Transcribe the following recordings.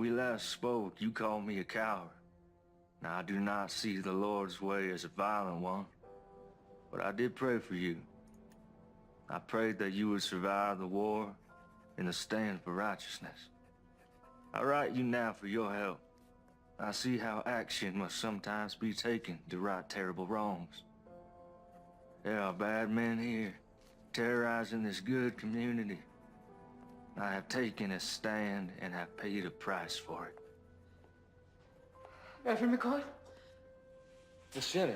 we last spoke, you called me a coward. Now, I do not see the Lord's way as a violent one, but I did pray for you. I prayed that you would survive the war and the stand for righteousness. I write you now for your help. I see how action must sometimes be taken to right terrible wrongs. There are bad men here, terrorizing this good community. I have taken a stand and have paid a price for it. Reverend McCoy? Miss Jenny,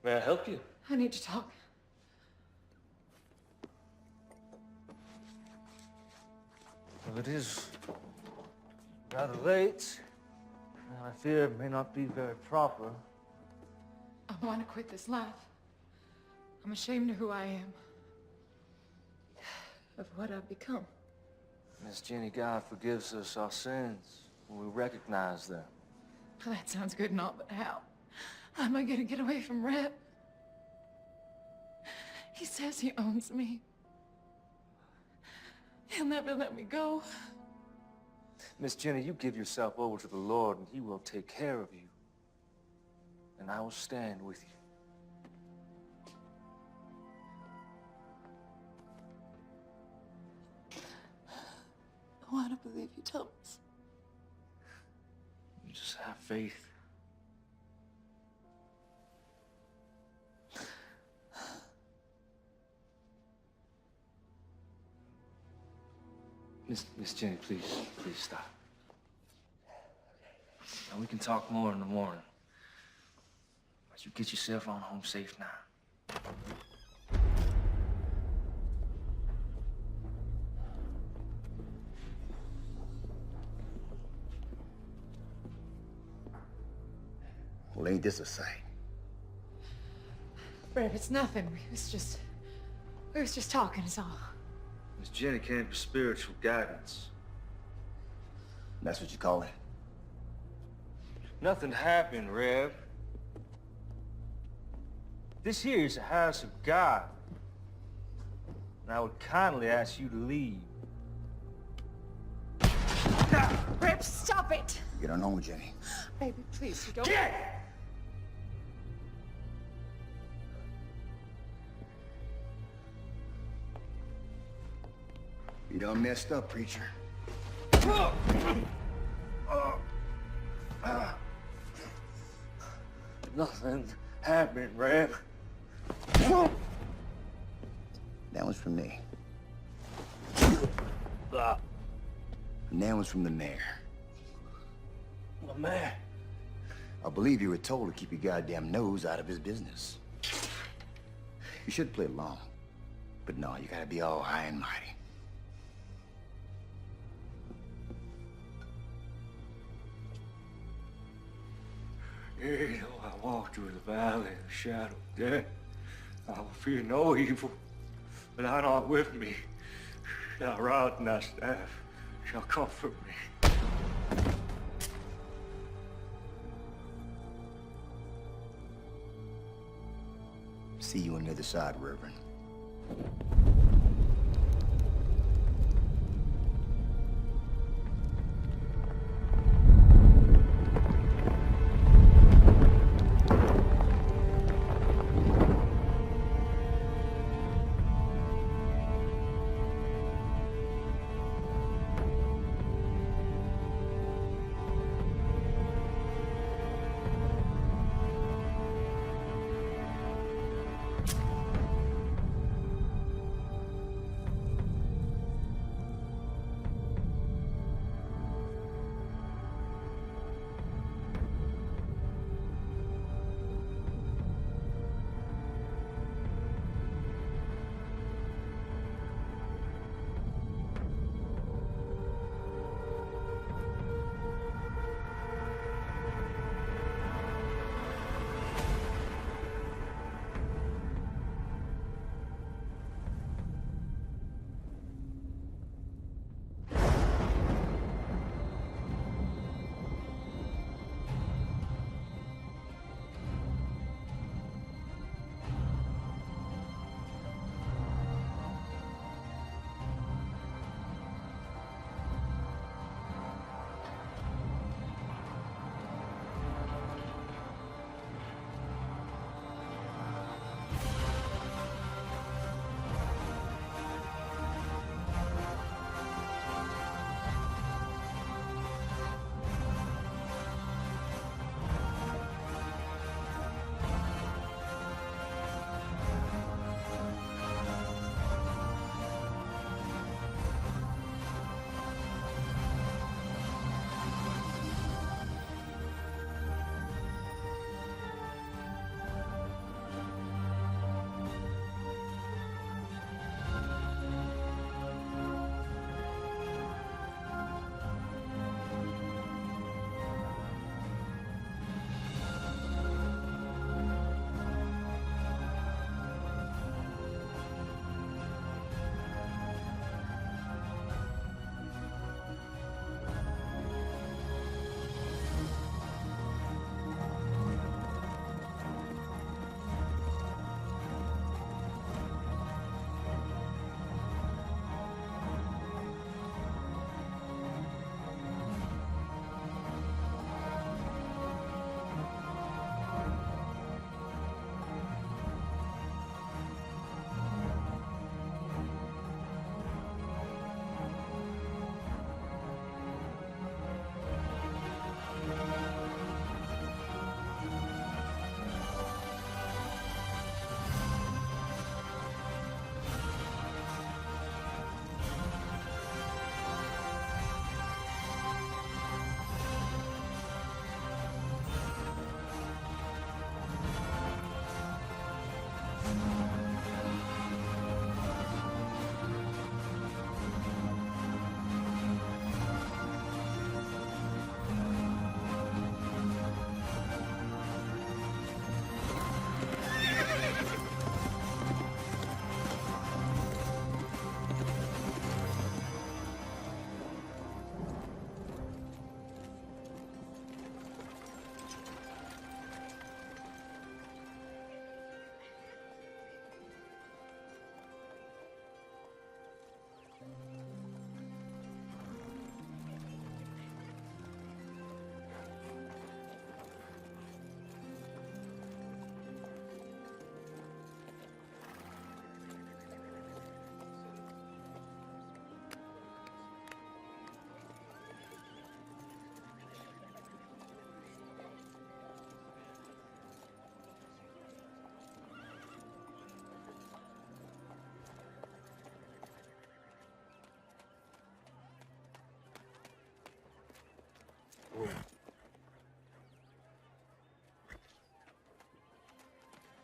may I help you? I need to talk. Well, it is rather late, and I fear it may not be very proper. I want to quit this life. I'm ashamed of who I am. Of what I've become. Miss Jenny, God forgives us our sins when we recognize them. Well, that sounds good and all, but how? How am I going to get away from Reb? He says he owns me. He'll never let me go. Miss Jenny, you give yourself over to the Lord and he will take care of you. And I will stand with you. I want to believe you, Thomas. You just have faith. Miss Jenny, please stop. Now we can talk more in the morning. But you get yourself on home safe now. Well, ain't this a sight? Reb, it's nothing. We was just talking, is all. Miss Jenny came for spiritual guidance. That's what you call it? Nothing happened, Rev. This here is the house of God. And I would kindly ask you to leave. Reb, stop it! Get on home, Jenny. Baby, please, you don't... Get! You done messed up, preacher. Nothing happened, Rev. That one's from me. Ah, And that one's from the mayor. the man. I believe you were told to keep your goddamn nose out of his business. You should play along. But no, you gotta be all high and mighty. Yea, though I walk through the valley of the shadow of death, I will fear no evil, but thou art with me. Thy rod and thy staff shall comfort me. See you on the other side, Reverend.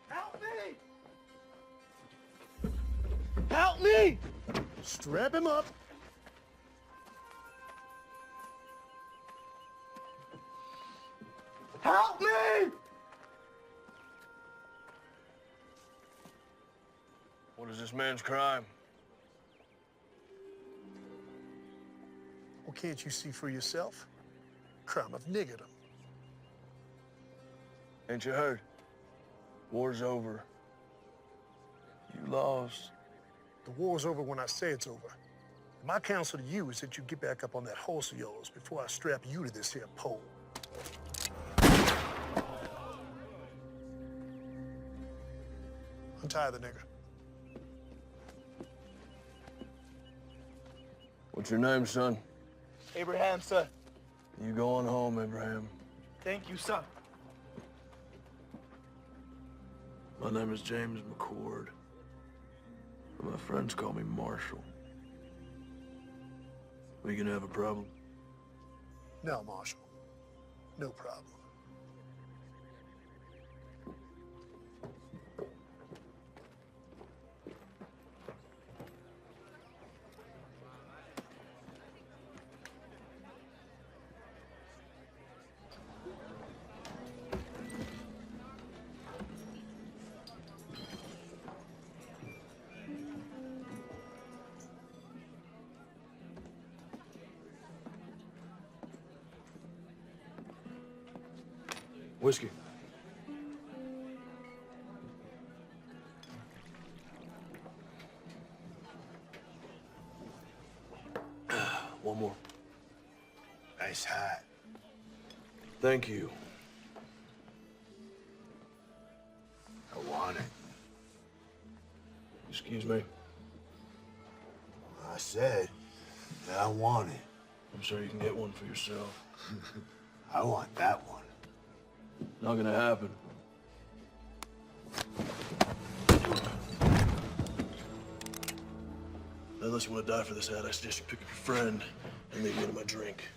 Help me! Help me! Strap him up. Help me! What is this man's crime? Well, can't you see for yourself? Crime of niggerdom. Ain't you heard? War's over. You lost. The war's over when I say it's over. My counsel to you is that you get back up on that horse of yours before I strap you to this here pole. Untie the nigger. What's your name, son? Abraham, sir. You going home, Abraham. Thank you, sir. My name is James McCord. But my friends call me Marshall. We gonna have a problem? No, Marshal. No problem. Whiskey. One more. Nice hat. Thank you. I want it. Excuse me. I said that I want it. I'm sure you can get one for yourself. I want that one. Not gonna happen. Unless you want to die for this hat, I suggest you pick up your friend and leave me into my drink.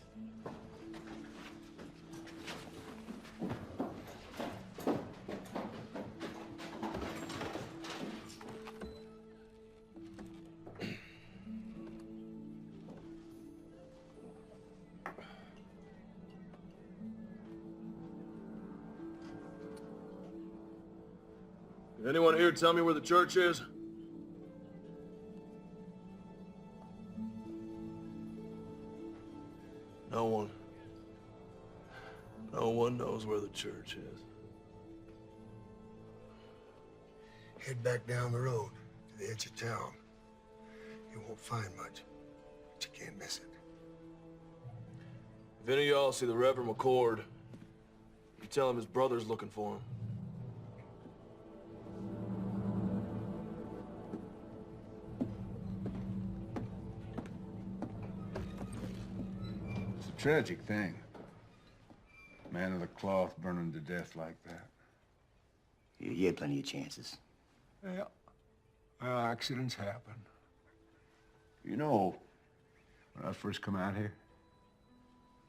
Can anyone here tell me where the church is? No one. No one knows where the church is. Head back down the road to the edge of town. You won't find much, but you can't miss it. If any of y'all see the Reverend McCord, you tell him his brother's looking for him. It's a tragic thing. Man of the cloth burning to death like that. You had plenty of chances. Yeah. Well, accidents happen. You know, when I first come out here,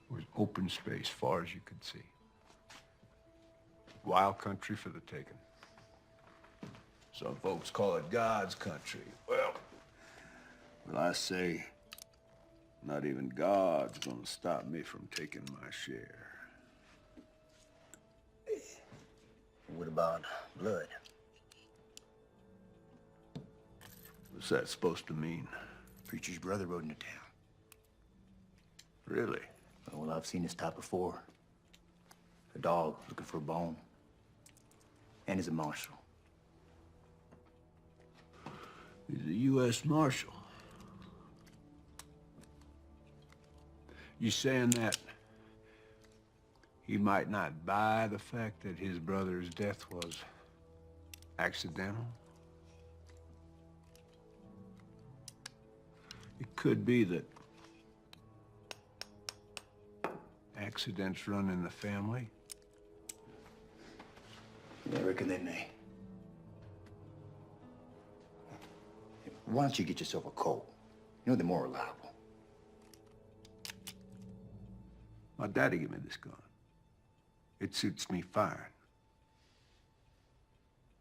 it was open space far as you could see. Wild country for the taking. Some folks call it God's country. Well, I say, not even God's gonna stop me from taking my share. What about blood? What's that supposed to mean? Preacher's brother rode into town. Really? Well, I've seen this type before. A dog looking for a bone. And he's a marshal. He's a U.S. Marshal. You saying that he might not buy the fact that his brother's death was accidental? It could be that accidents run in the family. I reckon they may. Why don't you get yourself a colt? You know they're more reliable. My daddy gave me this gun. It suits me fine.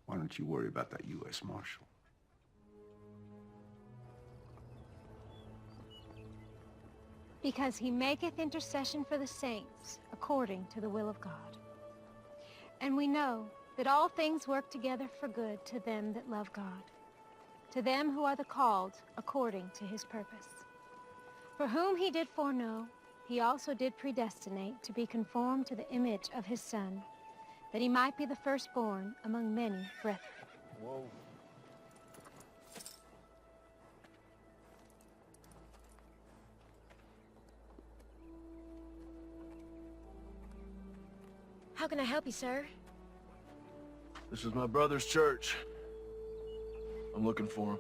Why don't you worry about that U.S. Marshal? Because he maketh intercession for the saints, according to the will of God. And we know that all things work together for good to them that love God, to them who are the called according to his purpose. For whom he did foreknow, he also did predestinate to be conformed to the image of his Son, that he might be the firstborn among many brethren. Whoa. How can I help you, sir? This is my brother's church. I'm looking for him.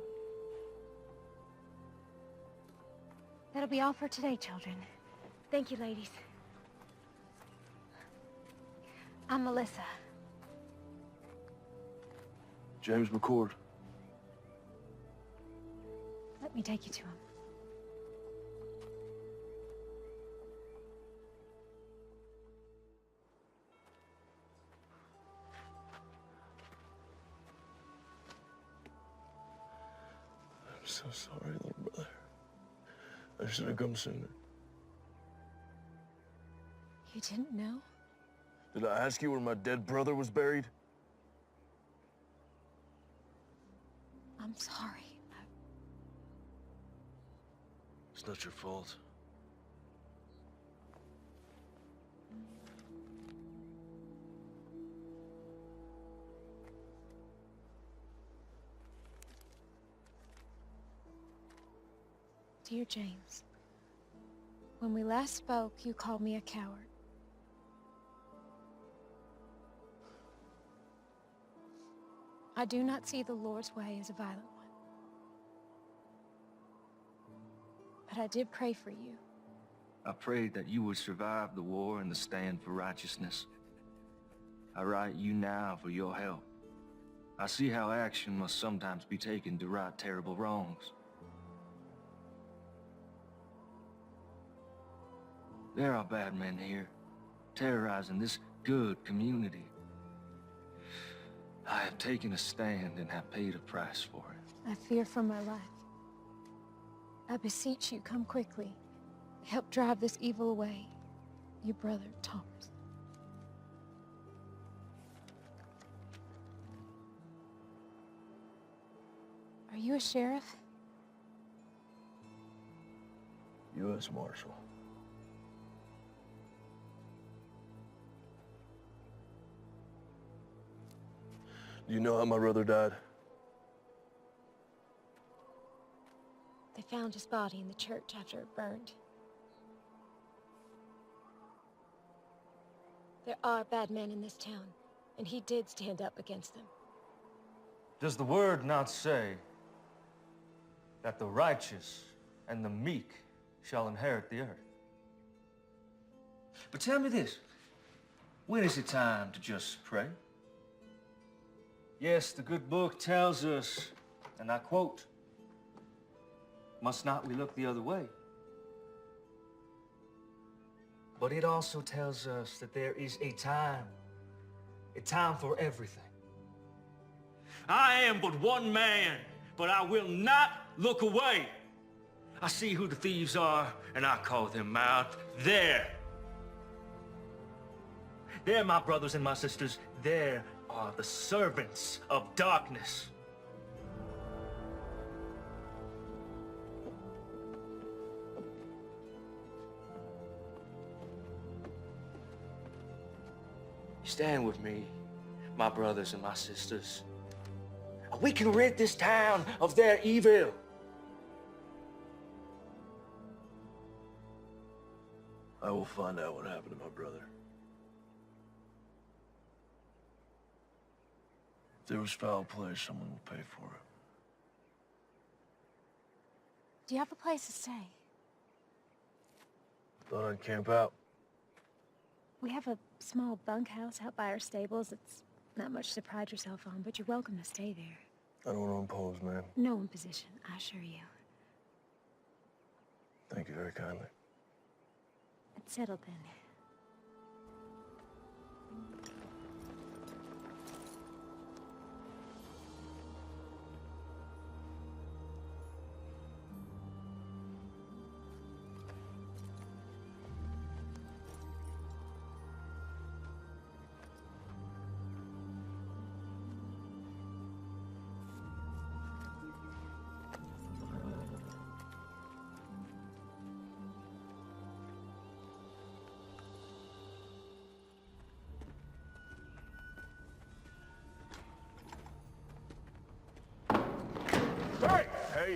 That'll be all for today, children. Thank you, ladies. I'm Melissa. James McCord. Let me take you to him. I'm so sorry, little brother. I should have come sooner. You didn't know? Did I ask you where my dead brother was buried? I'm sorry. It's not your fault. Dear James, when we last spoke, you called me a coward. I do not see the Lord's way as a violent one. But I did pray for you. I prayed that you would survive the war and the stand for righteousness. I write you now for your help. I see how action must sometimes be taken to right terrible wrongs. There are bad men here, terrorizing this good community. I have taken a stand and have paid a price for it. I fear for my life. I beseech you, come quickly. Help drive this evil away. Your brother, Thomas. Are you a sheriff? U.S. Marshal. Do you know how my brother died? They found his body in the church after it burned. There are bad men in this town, and he did stand up against them. Does the word not say that the righteous and the meek shall inherit the earth? But tell me this, when is it time to just pray? Yes, the good book tells us, and I quote, "Must not we look the other way?" But it also tells us that there is a time for everything. I am but one man, but I will not look away. I see who the thieves are, and I call them out. There, my brothers and my sisters, there are the servants of darkness. Stand with me, my brothers and my sisters. We can rid this town of their evil. I will find out what happened to my brother. If there was foul play, someone will pay for it. Do you have a place to stay? Thought I'd camp out. We have a small bunkhouse out by our stables. It's not much to pride yourself on, but you're welcome to stay there. I don't want to impose, man. No imposition, I assure you. Thank you very kindly. It's settled then.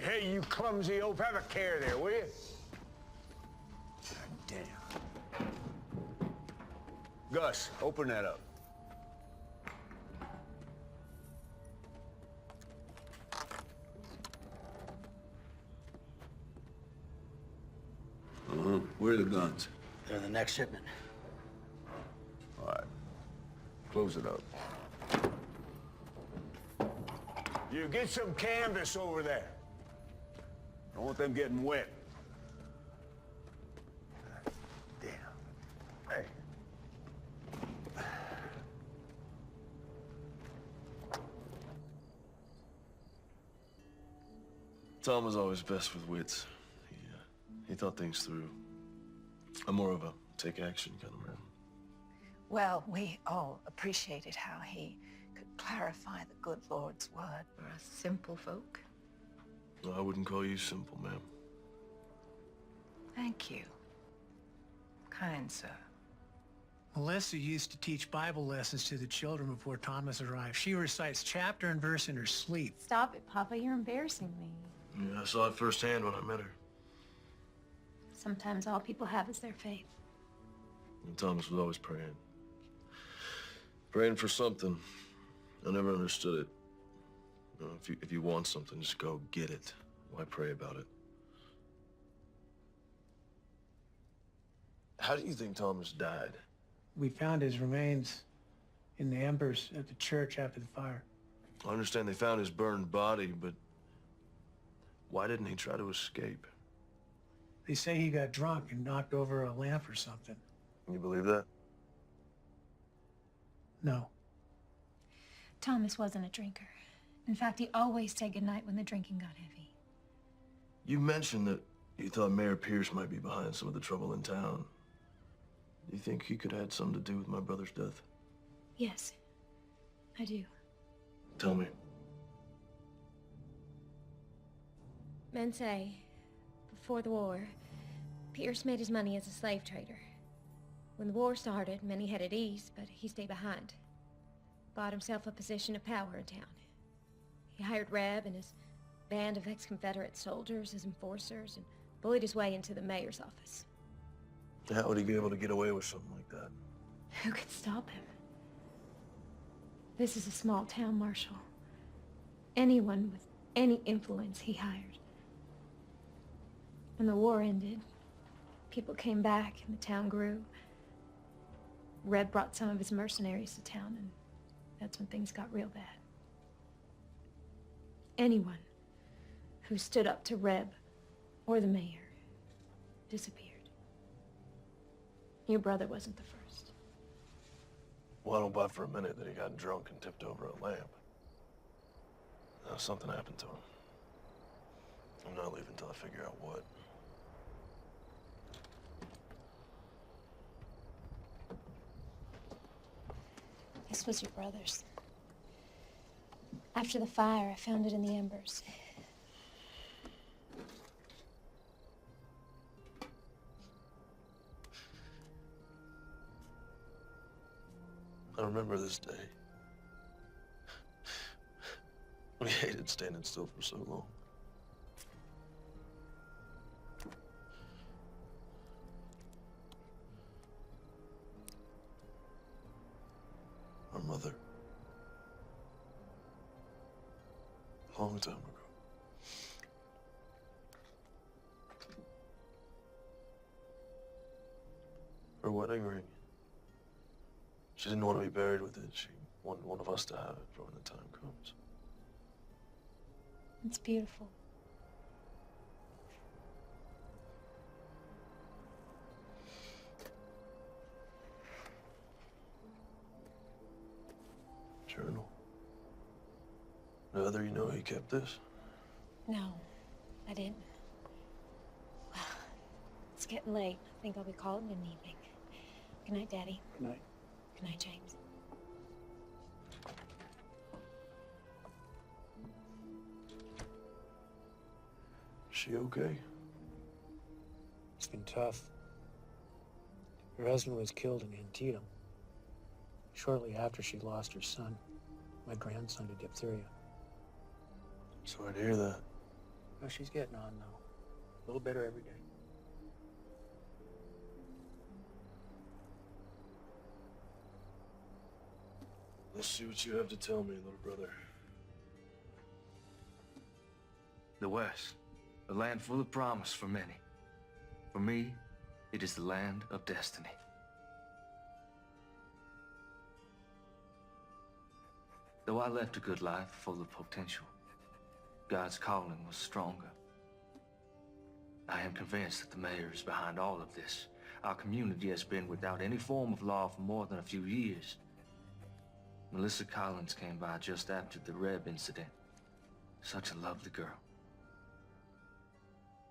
Hey, you clumsy oaf, have a care there, will you? God damn. Gus, open that up. Where are the guns? They're in the next shipment. All right. Close it up. You get some canvas over there. Don't want them getting wet. Damn. Hey. Tom was always best with wits. He thought things through. I'm more of a take action kind of man. Well, we all appreciated how he could clarify the good Lord's word for us simple folk. No, I wouldn't call you simple, ma'am. Thank you. Kind sir. Melissa used to teach Bible lessons to the children before Thomas arrived. She recites chapter and verse in her sleep. Stop it, Papa. You're embarrassing me. Yeah, I saw it firsthand when I met her. Sometimes all people have is their faith. And Thomas was always praying. Praying for something. I never understood it. You know, if you want something, just go get it. Why pray about it? How do you think Thomas died? We found his remains in the embers at the church after the fire. I understand they found his burned body, but why didn't he try to escape? They say he got drunk and knocked over a lamp or something. You believe that? No. Thomas wasn't a drinker. In fact, he always said goodnight when the drinking got heavy. You mentioned that you thought Mayor Pierce might be behind some of the trouble in town. Do you think he could have had something to do with my brother's death? Yes, I do. Tell me. Men say, before the war, Pierce made his money as a slave trader. When the war started, many headed east, but he stayed behind. Bought himself a position of power in town. He hired Reb and his band of ex-Confederate soldiers as enforcers and bullied his way into the mayor's office. How would he be able to get away with something like that? Who could stop him? This is a small town, Marshal. Anyone with any influence he hired. When the war ended, people came back and the town grew. Red brought some of his mercenaries to town, and that's when things got real bad. Anyone who stood up to Reb or the mayor disappeared. Your brother wasn't the first. Well, I don't buy for a minute that he got drunk and tipped over a lamp. Now, something happened to him. I'm not leaving until I figure out what. This was your brother's. After the fire, I found it in the embers. I remember this day. We hated standing still for so long. Our mother. A long time ago. Her wedding ring. She didn't want to be buried with it. She wanted one of us to have it for when the time comes. It's beautiful. Journal. The other you know he kept this? No, I didn't. Well, it's getting late. I think I'll be calling in the evening. Good night, Daddy. Good night. Good night, James. She okay? It's been tough. Her husband was killed in Antietam. Shortly after she lost her son, my grandson, to diphtheria. Sorry to hear that. Well, she's getting on, though. A little better every day. Let's see what you have to tell me, little brother. The West, a land full of promise for many. For me, it is the land of destiny. Though I left a good life full of potential, God's calling was stronger. I am convinced that the mayor is behind all of this. Our community has been without any form of law for more than a few years. Melissa Collins came by just after the Reb incident. Such a lovely girl.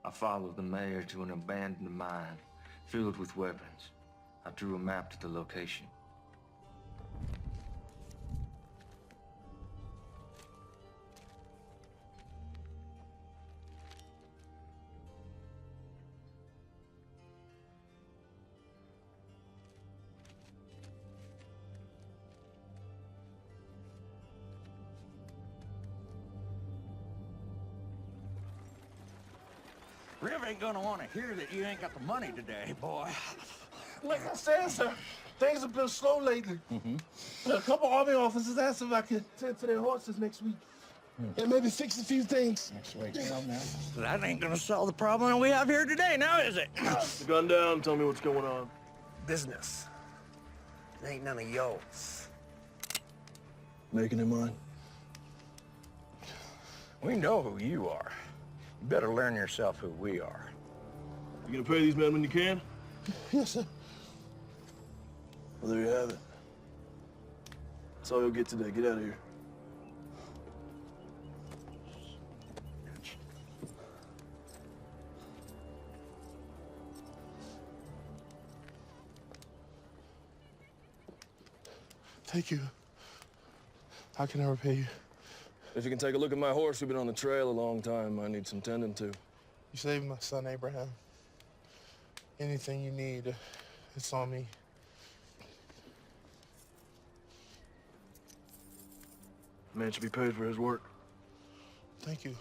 I followed the mayor to an abandoned mine filled with weapons. I drew a map to the location. Rev ain't gonna want to hear that you ain't got the money today, boy. Like I said, sir, things have been slow lately. A couple army officers asked if I could tend to their horses next week. And maybe fix a few things. That's right now. That ain't gonna solve the problem we have here today, now is it? Put the gun down, tell me what's going on. Business. It ain't none of yours. Making it mine. We know who you are. You better learn yourself who we are. You gonna pay these men when you can? Yes, sir. Well, there you have it. That's all you'll get today. Get out of here. Thank you. How can I repay you? If you can take a look at my horse, we've been on the trail a long time. I need some tending to. You saved my son, Abraham. Anything you need, it's on me. Man should be paid for his work. Thank you.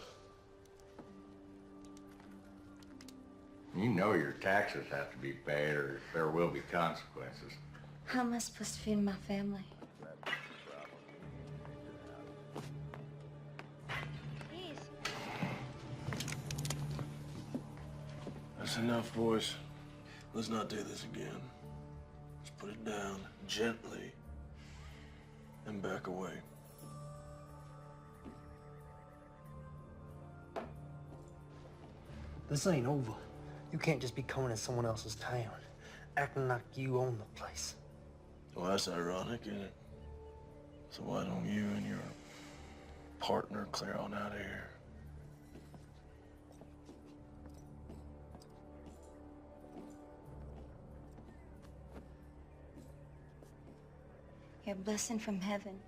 You know your taxes have to be paid or there will be consequences. How am I supposed to feed my family? That's enough, boys. Let's not do this again. Let's put it down gently and back away. This ain't over. You can't just be coming in someone else's town, acting like you own the place. Well, that's ironic, isn't it? So why don't you and your partner clear on out of here? You're a blessing from heaven.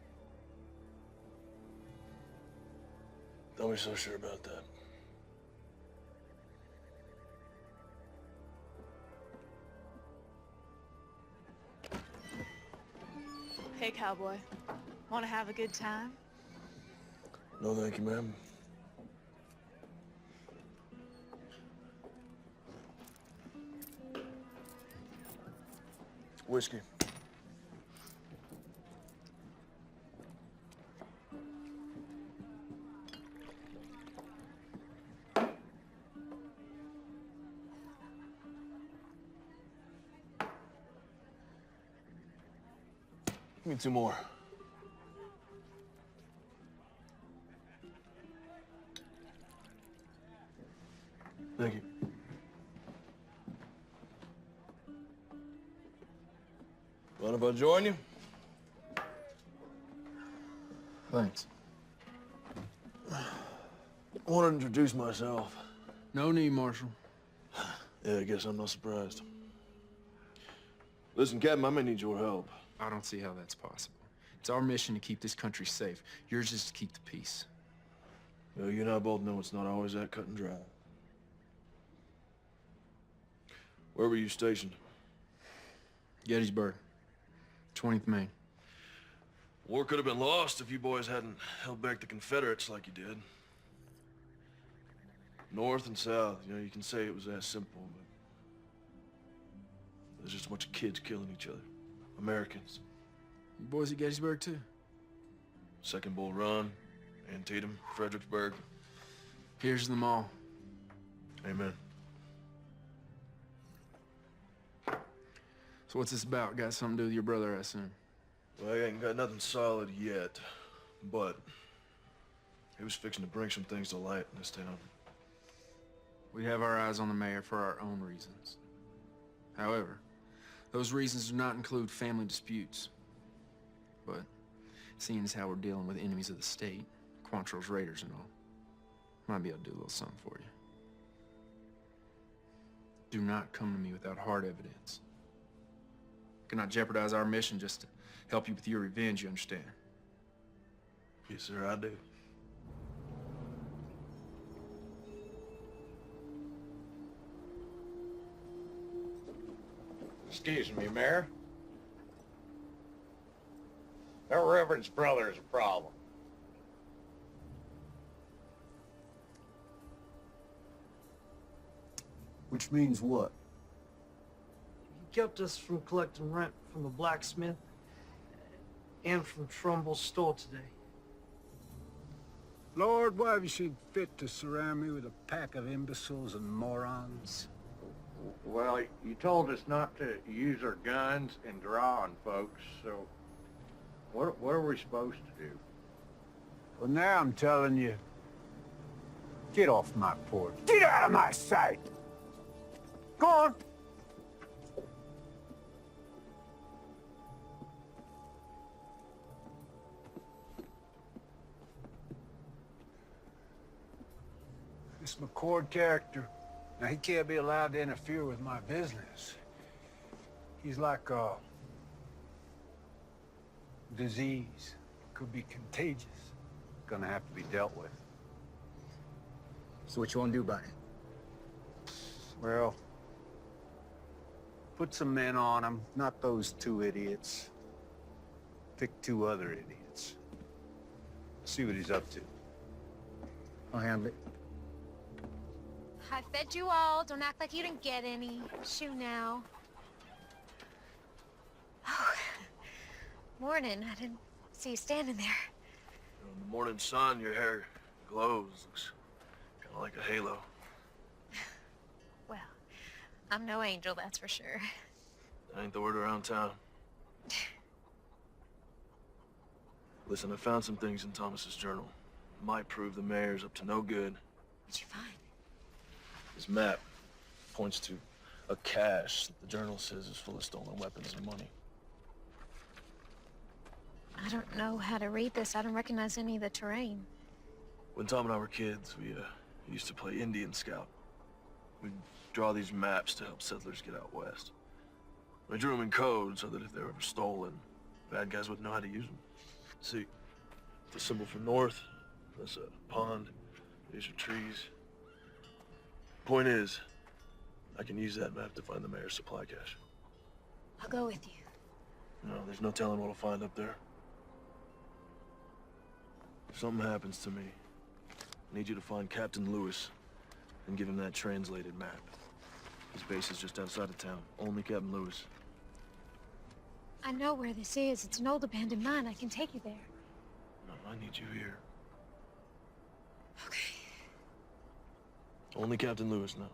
Don't be so sure about that. Hey, cowboy. Want to have a good time? No, thank you, ma'am. Whiskey. Give me 2 more. Thank you. Mind if I join you? Thanks. I want to introduce myself. No need, Marshal. Yeah, I guess I'm not surprised. Listen, Captain, I may need your help. I don't see how that's possible. It's our mission to keep this country safe. Yours is to keep the peace. Well, you and I both know it's not always that cut and dry. Where were you stationed? Gettysburg, 20th Maine. War could have been lost if you boys hadn't held back the Confederates like you did. North and South, you know, you can say it was that simple, but there's just a bunch of kids killing each other. Americans. You boys at Gettysburg, too? Second Bull Run, Antietam, Fredericksburg. Here's to them all. Amen. So what's this about? Got something to do with your brother, I assume? Well, I ain't got nothing solid yet, but he was fixing to bring some things to light in this town. We have our eyes on the mayor for our own reasons. However, those reasons do not include family disputes. But seeing as how we're dealing with enemies of the state, Quantrill's raiders and all, might be able to do a little something for you. Do not come to me without hard evidence. Cannot jeopardize our mission just to help you with your revenge, you understand? Yes, sir, I do. Excuse me, Mayor. That Reverend's brother is a problem. Which means what? He kept us from collecting rent from the blacksmith and from Trumbull's store today. Lord, why have you seen fit to surround me with a pack of imbeciles and morons? Well, you told us not to use our guns and draw on folks, so what are we supposed to do? Well, now I'm telling you, get off my porch. Get out of my sight! Go on! This McCord character, now he can't be allowed to interfere with my business. He's like a disease. Could be contagious. Gonna have to be dealt with. So what you want to do about it? Well, put some men on him, not those two idiots. Pick two other idiots. See what he's up to. I'll handle it. I fed you all. Don't act like you didn't get any. Shoo now. Oh, morning. I didn't see you standing there. In the morning sun, your hair glows. Looks kind of like a halo. Well, I'm no angel, that's for sure. That ain't the word around town. Listen, I found some things in Thomas's journal. Might prove the mayor's up to no good. What'd you find? This map points to a cache that the journal says is full of stolen weapons and money. I don't know how to read this. I don't recognize any of the terrain. When Tom and I were kids, we used to play Indian Scout. We'd draw these maps to help settlers get out west. We drew them in code so that if they were ever stolen, bad guys wouldn't know how to use them. See, the symbol for north, that's a pond, these are trees. Point is, I can use that map to find the mayor's supply cache. I'll go with you. No, there's no telling what I'll find up there. If something happens to me, I need you to find Captain Lewis and give him that translated map. His base is just outside of town. Only Captain Lewis. I know where this is. It's an old abandoned mine. I can take you there. No, I need you here. Okay. Only Captain Lewis now.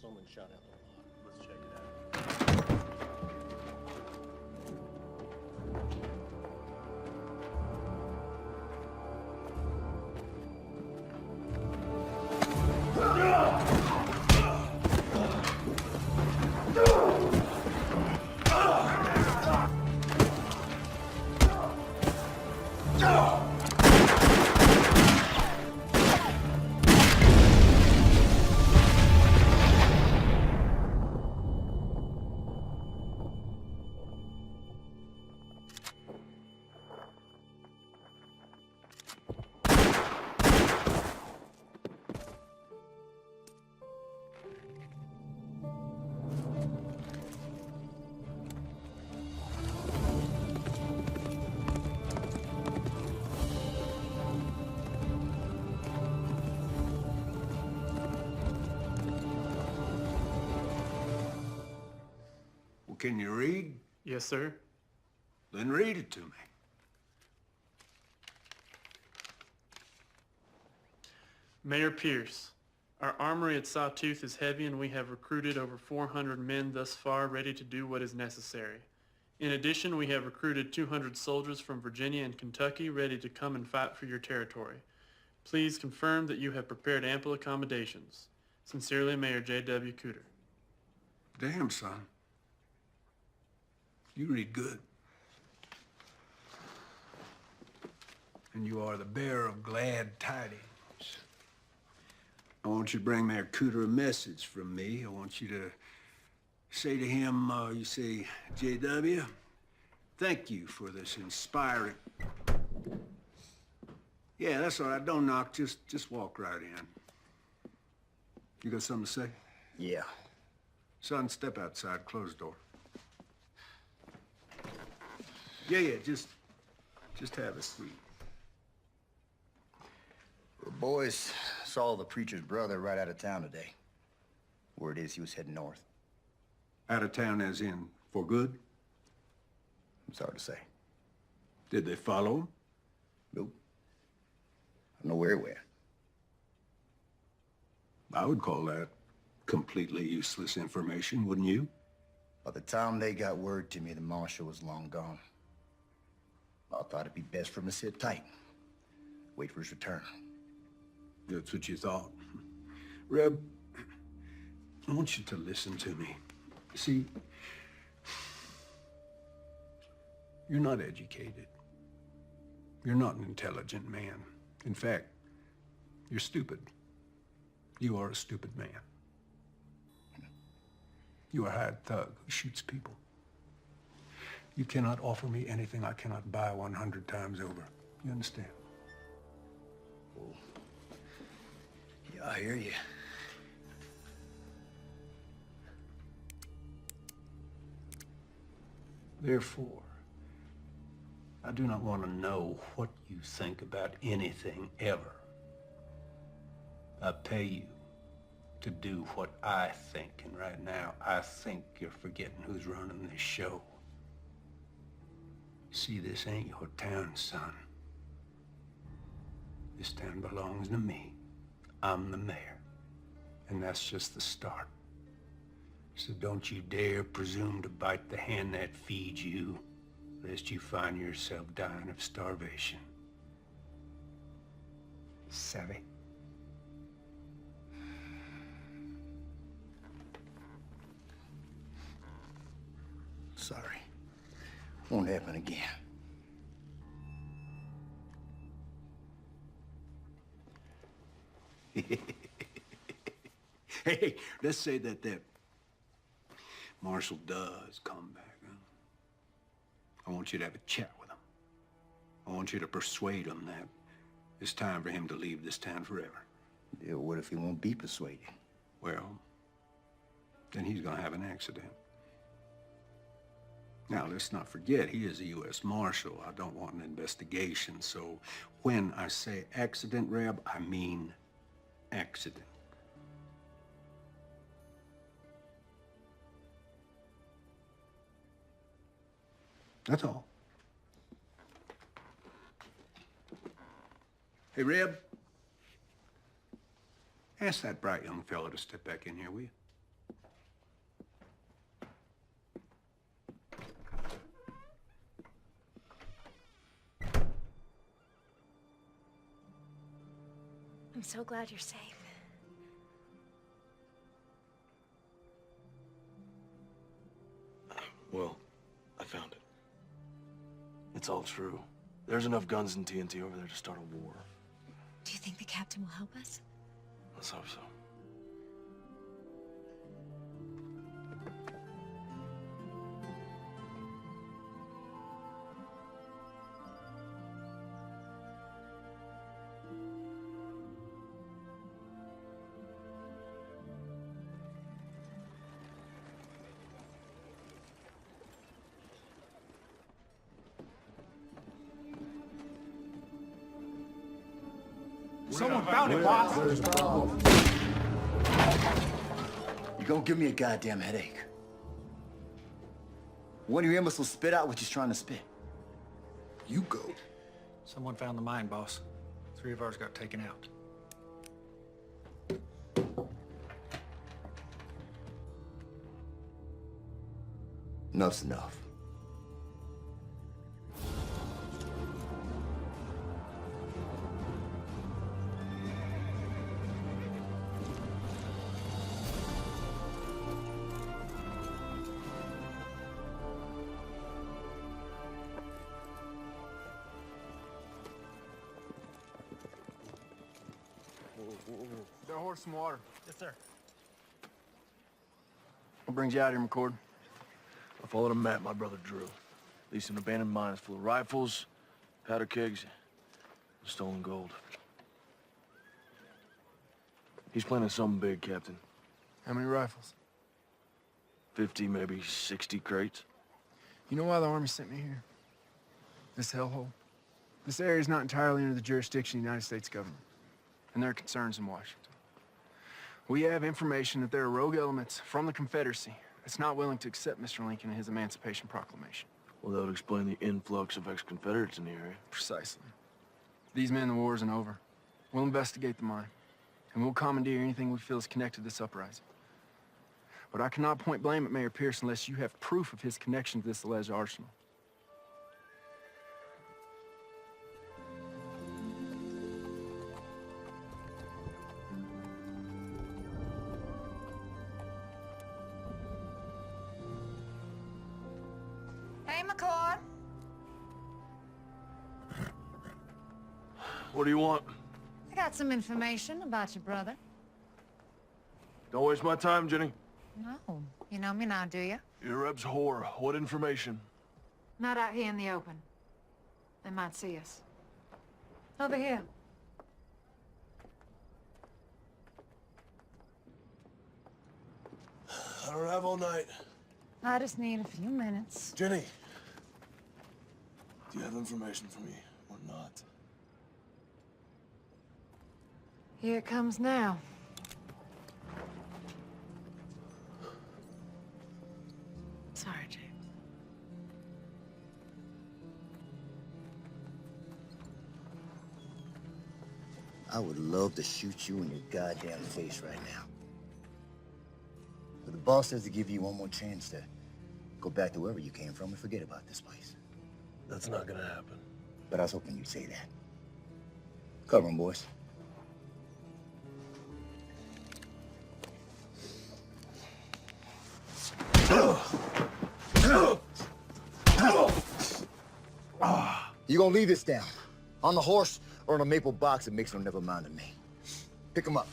Someone shot out the lot. Let's check it out. Can you read? Yes, sir. Then read it to me. Mayor Pierce, our armory at Sawtooth is heavy and we have recruited over 400 men thus far ready to do what is necessary. In addition, we have recruited 200 soldiers from Virginia and Kentucky ready to come and fight for your territory. Please confirm that you have prepared ample accommodations. Sincerely, Mayor J.W. Cooter. Damn, son. You read good. And you are the bearer of glad tidings. I want you to bring Mayor Cooter a message from me. I want you to say to him, you say, J.W., thank you for this inspiring... Yeah, that's all right. Don't knock. Just walk right in. You got something to say? Yeah. Son, step outside. Close the door. Yeah, just have a seat. The boys saw the preacher's brother right out of town today. Word is he was heading north. Out of town as in for good? It's hard to say. Did they follow him? Nope. I don't know where he went. I would call that completely useless information, wouldn't you? By the time they got word to me, the marshal was long gone. I thought it'd be best for him to sit tight. Wait for his return. That's what you thought. Reb, I want you to listen to me. See, you're not educated. You're not an intelligent man. In fact, you're stupid. You are a stupid man. You are a hired thug who shoots people. You cannot offer me anything I cannot buy 100 times over. You understand? Oh. Yeah, I hear you. Therefore, I do not want to know what you think about anything ever. I pay you to do what I think, and right now, I think you're forgetting who's running this show. See, this ain't your town, son. This town belongs to me. I'm the mayor. And that's just the start. So don't you dare presume to bite the hand that feeds you, lest you find yourself dying of starvation. Savvy? Sorry. Won't happen again. Hey, let's say that Marshal does come back. Huh? I want you to have a chat with him. I want you to persuade him that it's time for him to leave this town forever. Yeah, what if he won't be persuaded? Well, then he's gonna have an accident. Now, let's not forget, he is a U.S. Marshal. I don't want an investigation, so when I say accident, Reb, I mean accident. That's all. Hey, Reb, ask that bright young fellow to step back in here, will you? I'm so glad you're safe. Well, I found it. It's all true. There's enough guns and TNT over there to start a war. Do you think the captain will help us? Let's hope so. Someone found it, boss. You're gonna give me a goddamn headache. One of your imbeciles spit out what you're trying to spit. You go. Someone found the mine, boss. 3 of ours got taken out. Enough's enough. That horse some water. Yes, sir. What brings you out here, McCord? I followed a map my brother drew. Leased an abandoned mine full of rifles, powder kegs, and stolen gold. He's planning something big, Captain. How many rifles? 50, maybe 60 crates. You know why the Army sent me here? This hellhole. This area is not entirely under the jurisdiction of the United States government, and there are concerns in Washington. We have information that there are rogue elements from the Confederacy that's not willing to accept Mr. Lincoln and his Emancipation Proclamation. Well, that would explain the influx of ex-Confederates in the area. Precisely. These men, the war isn't over. We'll investigate the mine, and we'll commandeer anything we feel is connected to this uprising. But I cannot point blame at Mayor Pierce unless you have proof of his connection to this alleged arsenal. Hey, McCord. What do you want? I got some information about your brother. Don't waste my time, Jenny. No, you know me now, do you? You're Reb's whore. What information? Not out here in the open. They might see us. Over here. I don't have all night. I just need a few minutes. Jenny, do you have information for me or not? Here it comes now. Sorry, James. I would love to shoot you in your goddamn face right now. But the boss says to give you one more chance to go back to wherever you came from and forget about this place. That's not gonna happen. But I was hoping you'd say that. Cover 'em, boys. You gonna leave this down? On the horse or in a maple box that makes no never mind to me? Pick 'em up.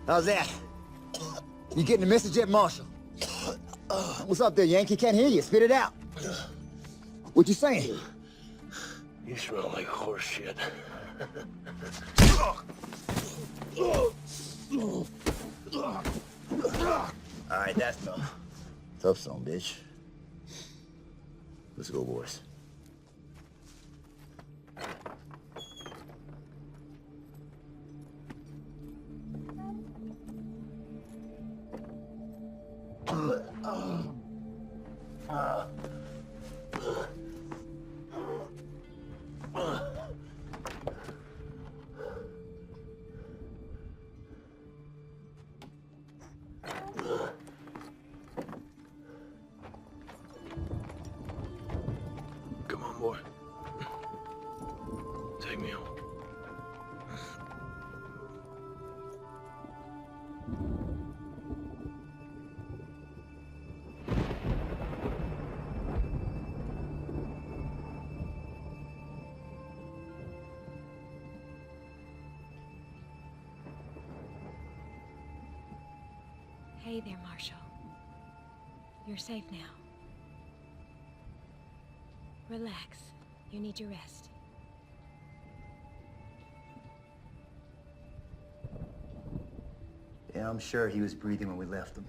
How's that? You getting the message yet, Marshal? What's up there, Yankee? Can't hear you. Spit it out. What you saying? You smell like horse shit. All right, that's tough. Tough song, bitch. Let's go, boys. Hey there, Marshal. You're safe now. Relax. You need your rest. Yeah, I'm sure he was breathing when we left him.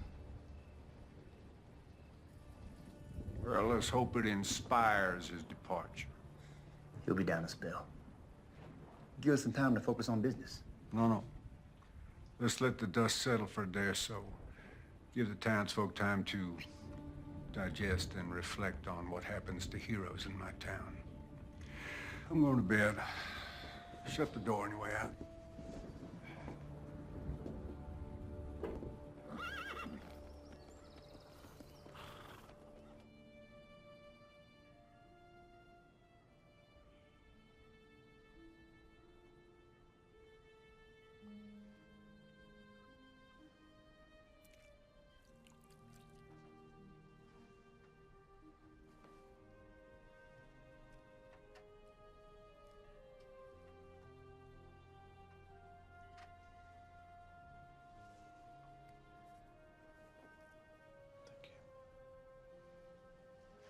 Well, let's hope it inspires his departure. He'll be down a spell. Give us some time to focus on business. No. Let's let the dust settle for a day or so. Give the townsfolk time to digest and reflect on what happens to heroes in my town. I'm going to bed. Shut the door on your way out.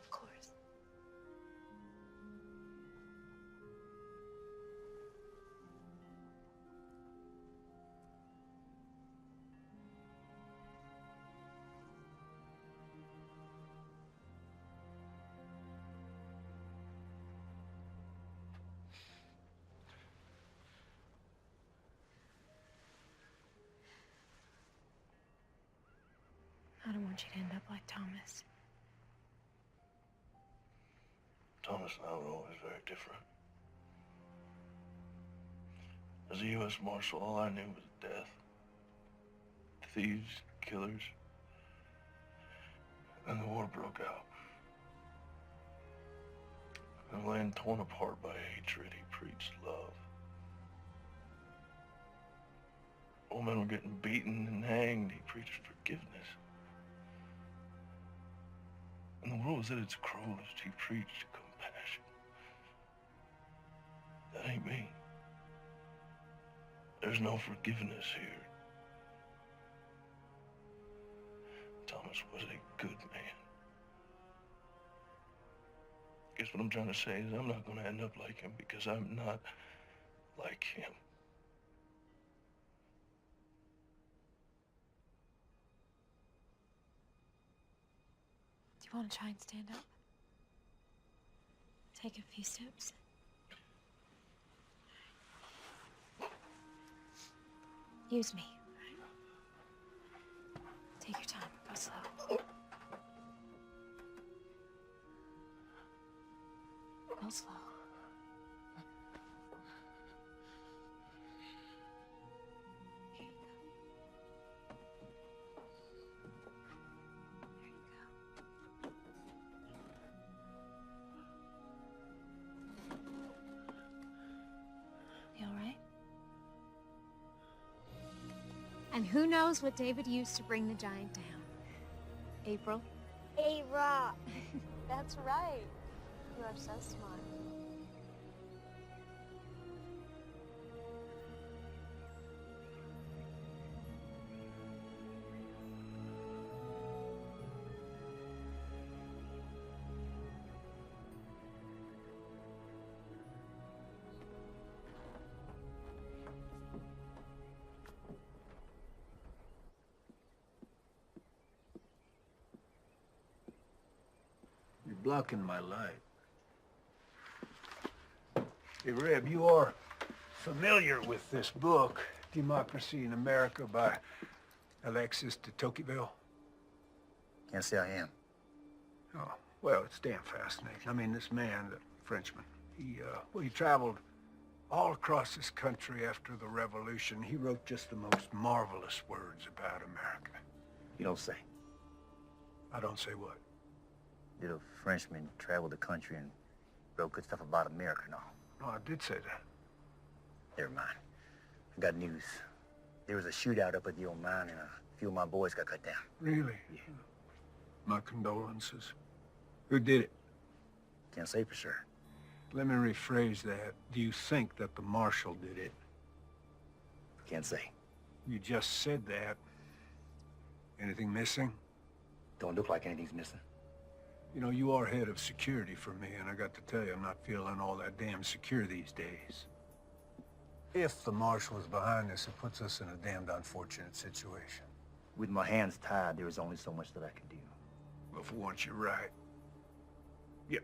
Of course. I don't want you to end up like Thomas. Thomas and I were always very different. As a U.S. Marshal, all I knew was death. Thieves, killers. And the war broke out. And a land torn apart by hatred, he preached love. Old men were getting beaten and hanged, he preached forgiveness. And the world was at its cruelest, he preached compassion. That ain't me. There's no forgiveness here. Thomas was a good man. Guess what I'm trying to say is I'm not gonna end up like him because I'm not like him. Do you want to try and stand up? Take a few steps. Use me. Take your time. Go slow. Go slow. Here you go. You all right? And who knows what David used to bring the giant down? April? A-Rock. That's right. You are so smart. You're blocking my light. Hey, Reb, you are familiar with this book, Democracy in America by Alexis de Tocqueville? Can't say I am. Oh, well, it's damn fascinating. I mean, this man, the Frenchman, he traveled all across this country after the Revolution. He wrote just the most marvelous words about America. You don't say. I don't say what? Did a Frenchman travel the country and wrote good stuff about America and all? No, I did say that. Never mind. I got news. There was a shootout up at the old mine and a few of my boys got cut down. Really? Yeah. My condolences. Who did it? Can't say for sure. Let me rephrase that. Do you think that the marshal did it? Can't say. You just said that, Anything missing? Don't look like anything's missing. You know, you are head of security for me, and I got to tell you, I'm not feeling all that damn secure these days. If the marshal is behind this, it puts us in a damned unfortunate situation. With my hands tied, there is only so much that I can do. Well, for once, you're right. Yep.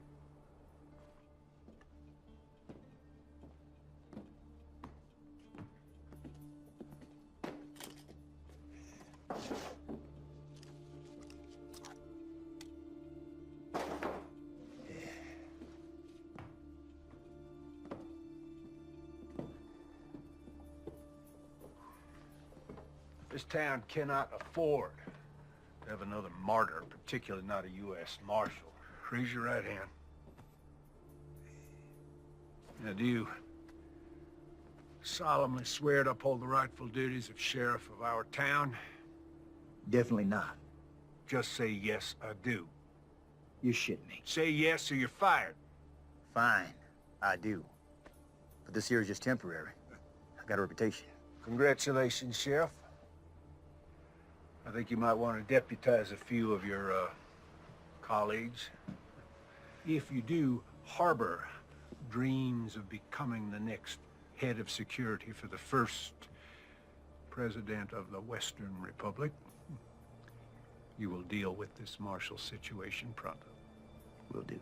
This town cannot afford to have another martyr, particularly not a U.S. Marshal. Raise your right hand. Now, do you solemnly swear to uphold the rightful duties of sheriff of our town? Definitely not. Just say, yes, I do. You shit me. Say yes or you're fired. Fine, I do. But this here is just temporary. I got a reputation. Congratulations, Sheriff. I think you might want to deputize a few of your colleagues. If you do harbor dreams of becoming the next head of security for the first president of the Western Republic, you will deal with this martial situation pronto. Will do.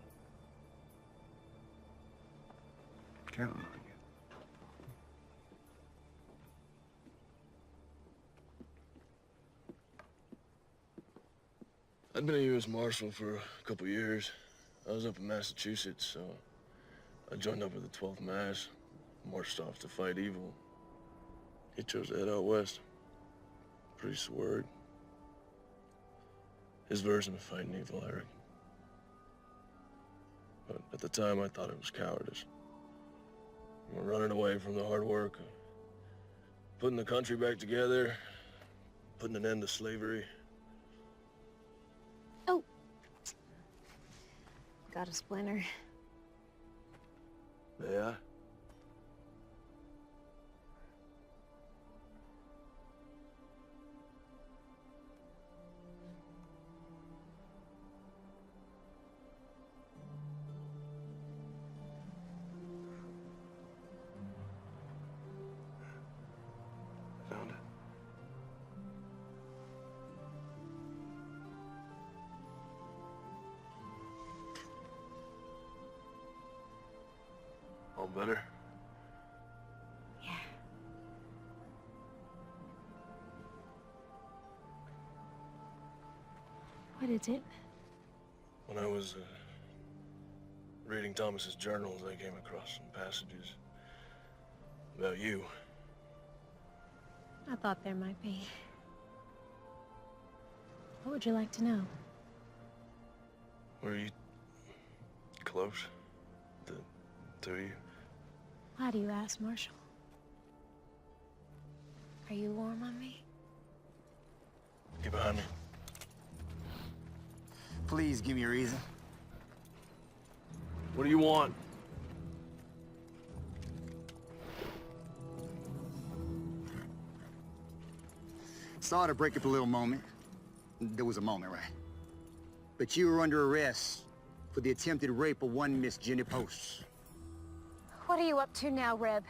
Counting on you. I'd been a U.S. Marshal for a couple years. I was up in Massachusetts, so I joined up with the 12th Mass, marched off to fight evil. He chose to head out west. Priest's word. His version of fighting evil, I reckon. But at the time, I thought it was cowardice. You know, running away from the hard work, putting the country back together, putting an end to slavery. Oh. Got a splinter. Yeah? Found it. All better? Yeah. What is it? When I was reading Thomas's journals, I came across some passages about you. I thought there might be. What would you like to know? Were you close? The two of you? Why do you ask, Marshal? Are you warm on me? Get behind me. Please give me a reason. What do you want? Sorry to break up a little moment. There was a moment, right? But you were under arrest for the attempted rape of one Miss Jenny Post. What are you up to now, Reb?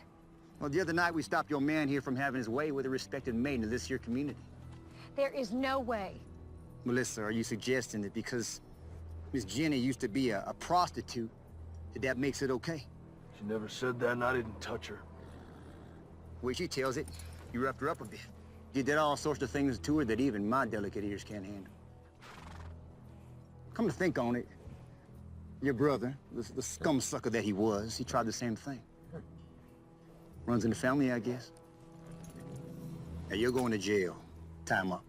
Well, the other night we stopped your man here from having his way with a respected maiden of this here community. There is no way. Melissa, are you suggesting that because Miss Jenny used to be a prostitute, that makes it okay? She never said that, and I didn't touch her. The way she tells it, you roughed her up a bit. You did all sorts of things to her that even my delicate ears can't handle. Come to think on it, your brother, the scum sucker that he was, he tried the same thing. Runs in the family, I guess. Now you're going to jail. Time up.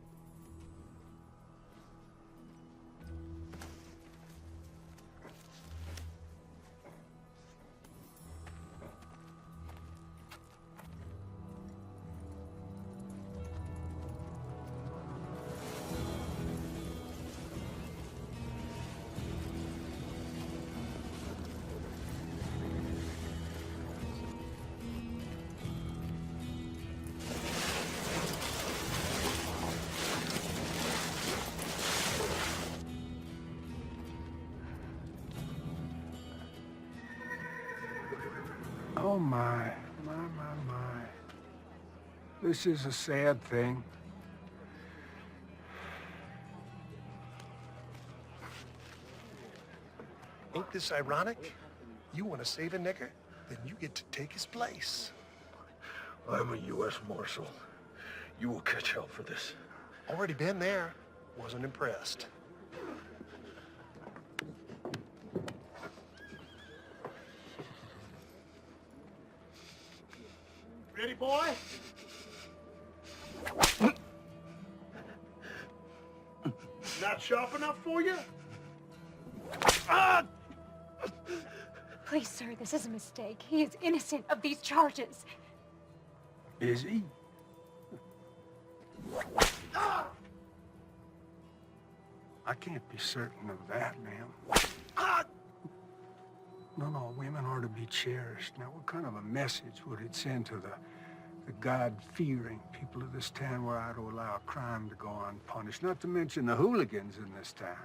Oh, my. This is a sad thing. Ain't this ironic? You want to save a nigger? Then you get to take his place. I'm a U.S. Marshal. You will catch hell for this. Already been there. Wasn't impressed. Ready, boy? Not sharp enough for you? Please, sir, this is a mistake. He is innocent of these charges. Is he? I can't be certain of that, ma'am. No, women are to be cherished. Now, what kind of a message would it send to the God-fearing people of this town were I to allow a crime to go unpunished? Not to mention the hooligans in this town.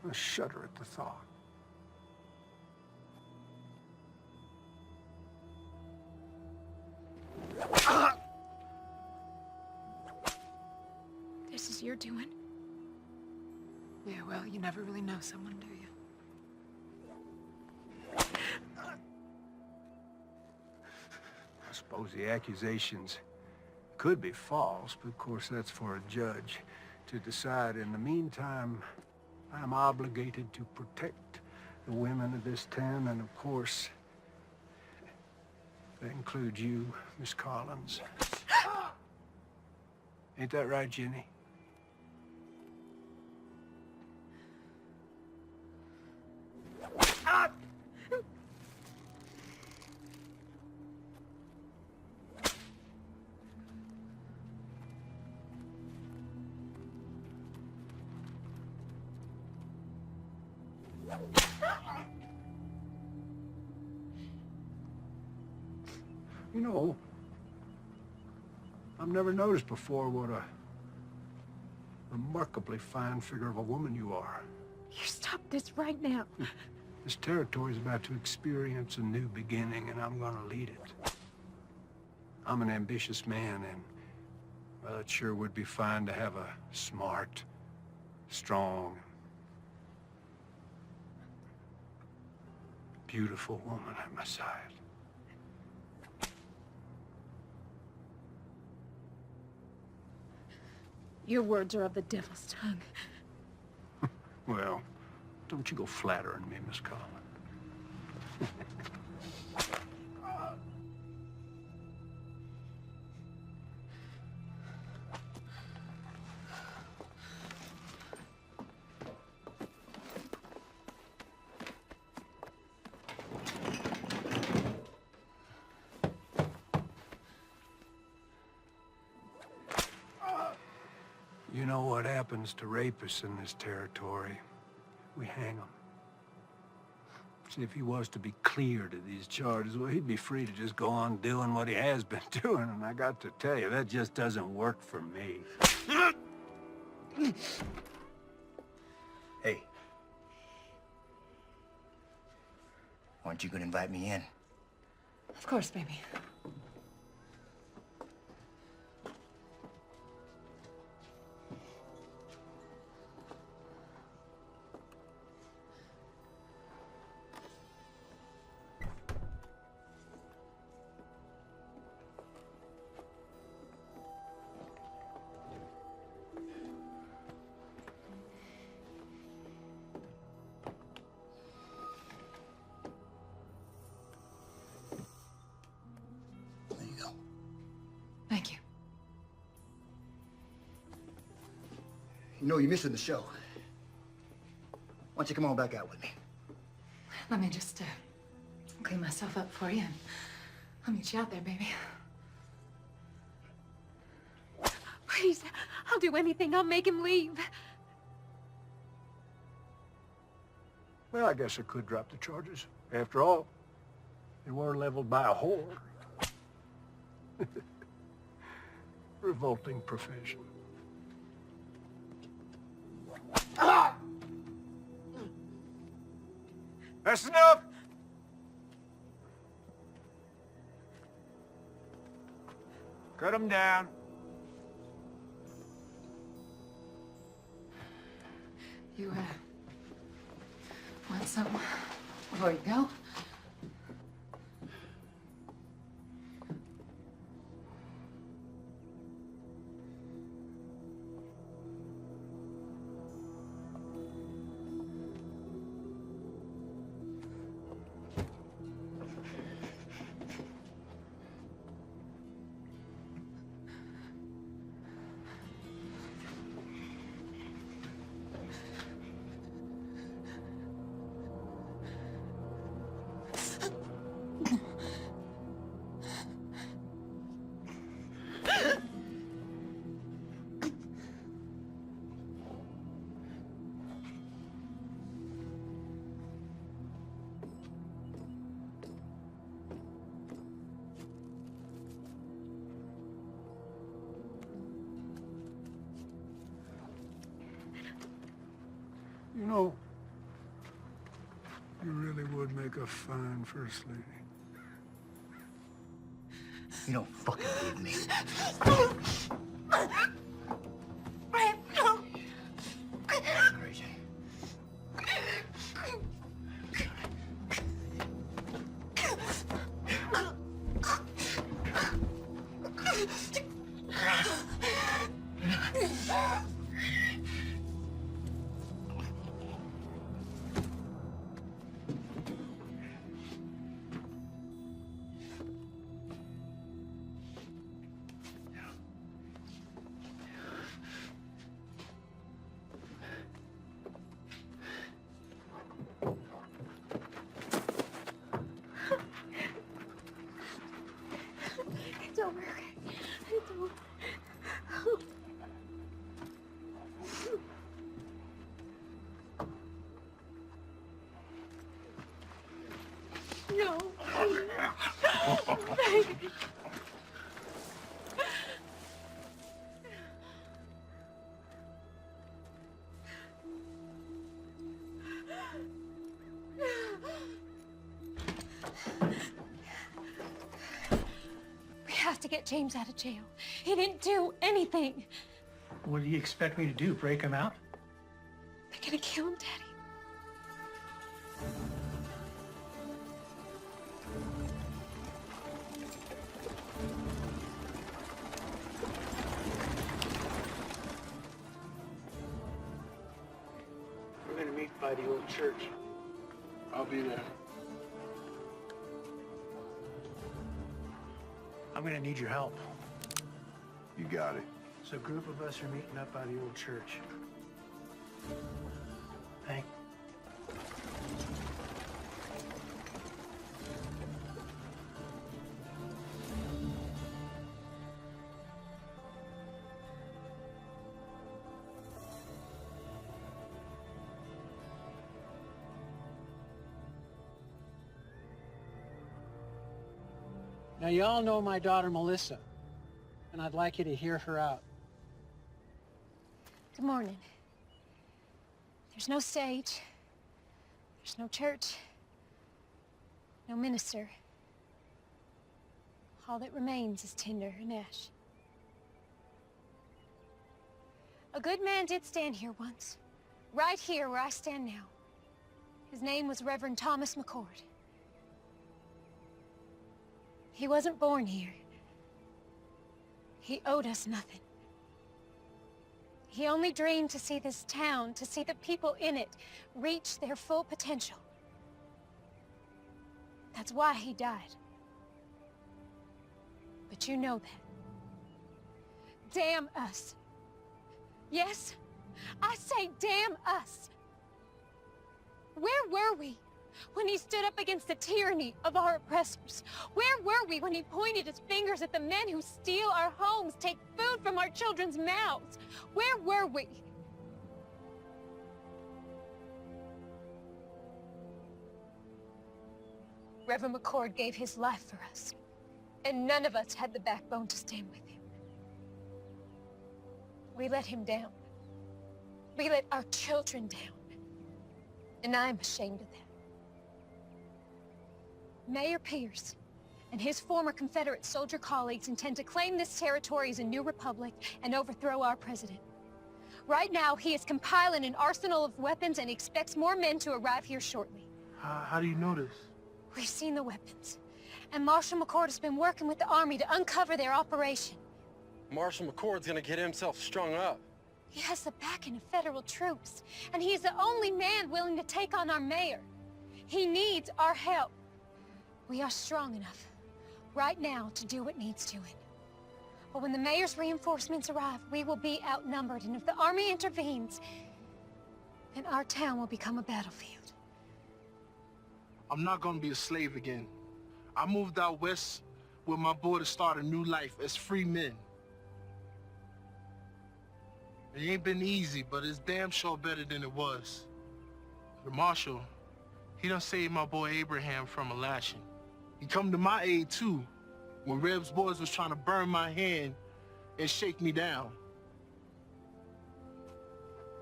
I shudder at the thought. This is your doing? Yeah, well, you never really know someone, do you? I suppose the accusations could be false, but of course that's for a judge to decide. In the meantime, I'm obligated to protect the women of this town, and of course, that includes you, Miss Collins. Ain't that right, Jenny? You know, I've never noticed before what a remarkably fine figure of a woman you are. You stop this right now. This territory is about to experience a new beginning, and I'm gonna lead it. I'm an ambitious man, and, well, it sure would be fine to have a smart, strong, beautiful woman at my side. Your words are of the devil's tongue. Well, don't you go flattering me, Miss Collins. You know what happens to rapists in this territory? We hang them. See, if he was to be cleared of these charges, well, he'd be free to just go on doing what he has been doing, and I got to tell you, that just doesn't work for me. Hey. Aren't you gonna invite me in? Of course, baby. Thank you. You know, you're missing the show. Why don't you come on back out with me? Let me just clean myself up for you, and I'll meet you out there, baby. Please, I'll do anything. I'll make him leave. Well, I guess I could drop the charges. After all, they were leveled by a whore. Revolting profession. That's enough! Cut him down. You, want some before you go? You know, you really would make a fine first lady. You don't fucking hit me. Crazy. It's over. It's over. No. We have to get James out of jail. He didn't do anything. What do you expect me to do? Break him out? They're gonna kill him, Daddy. We're gonna meet by the old church. I'll be there. I'm gonna need your help. You got it. So a group of us are meeting up by the old church. Thank Now, you all know my daughter, Melissa, and I'd like you to hear her out. Good morning. There's no stage. There's no church. No minister. All that remains is tinder and ash. A good man did stand here once. Right here where I stand now. His name was Reverend Thomas McCord. He wasn't born here. He owed us nothing. He only dreamed to see this town, to see the people in it, reach their full potential. That's why he died. But you know that. Damn us. Yes, I say damn us. Where were we when he stood up against the tyranny of our oppressors? Where were we when he pointed his fingers at the men who steal our homes, take food from our children's mouths? Where were we? Reverend McCord gave his life for us, and none of us had the backbone to stand with him. We let him down. We let our children down. And I'm ashamed of that. Mayor Pierce and his former Confederate soldier colleagues intend to claim this territory as a new republic and overthrow our president. Right now, he is compiling an arsenal of weapons and expects more men to arrive here shortly. How do you know this? We've seen the weapons, and Marshal McCord has been working with the Army to uncover their operation. Marshal McCord's gonna get himself strung up. He has the backing of federal troops, and he's the only man willing to take on our mayor. He needs our help. We are strong enough right now to do what needs doing. But when the mayor's reinforcements arrive, we will be outnumbered, and if the army intervenes, then our town will become a battlefield. I'm not gonna be a slave again. I moved out west with my boy to start a new life as free men. It ain't been easy, but it's damn sure better than it was. The marshal, he done saved my boy Abraham from a lashing. He come to my aid too, when Reb's boys was trying to burn my hand and shake me down.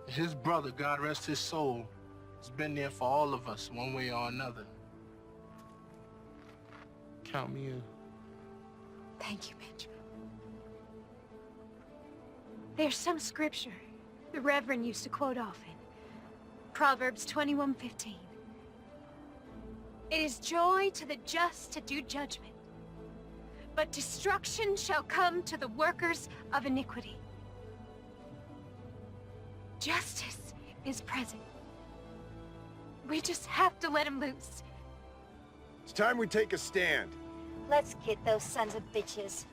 His brother, God rest his soul, has been there for all of us, one way or another. Count me in. Thank you, Benjamin. There's some scripture the Reverend used to quote often. Proverbs 21:15. It is joy to the just to do judgment, but destruction shall come to the workers of iniquity. Justice is present. We just have to let him loose. It's time we take a stand. Let's get those sons of bitches.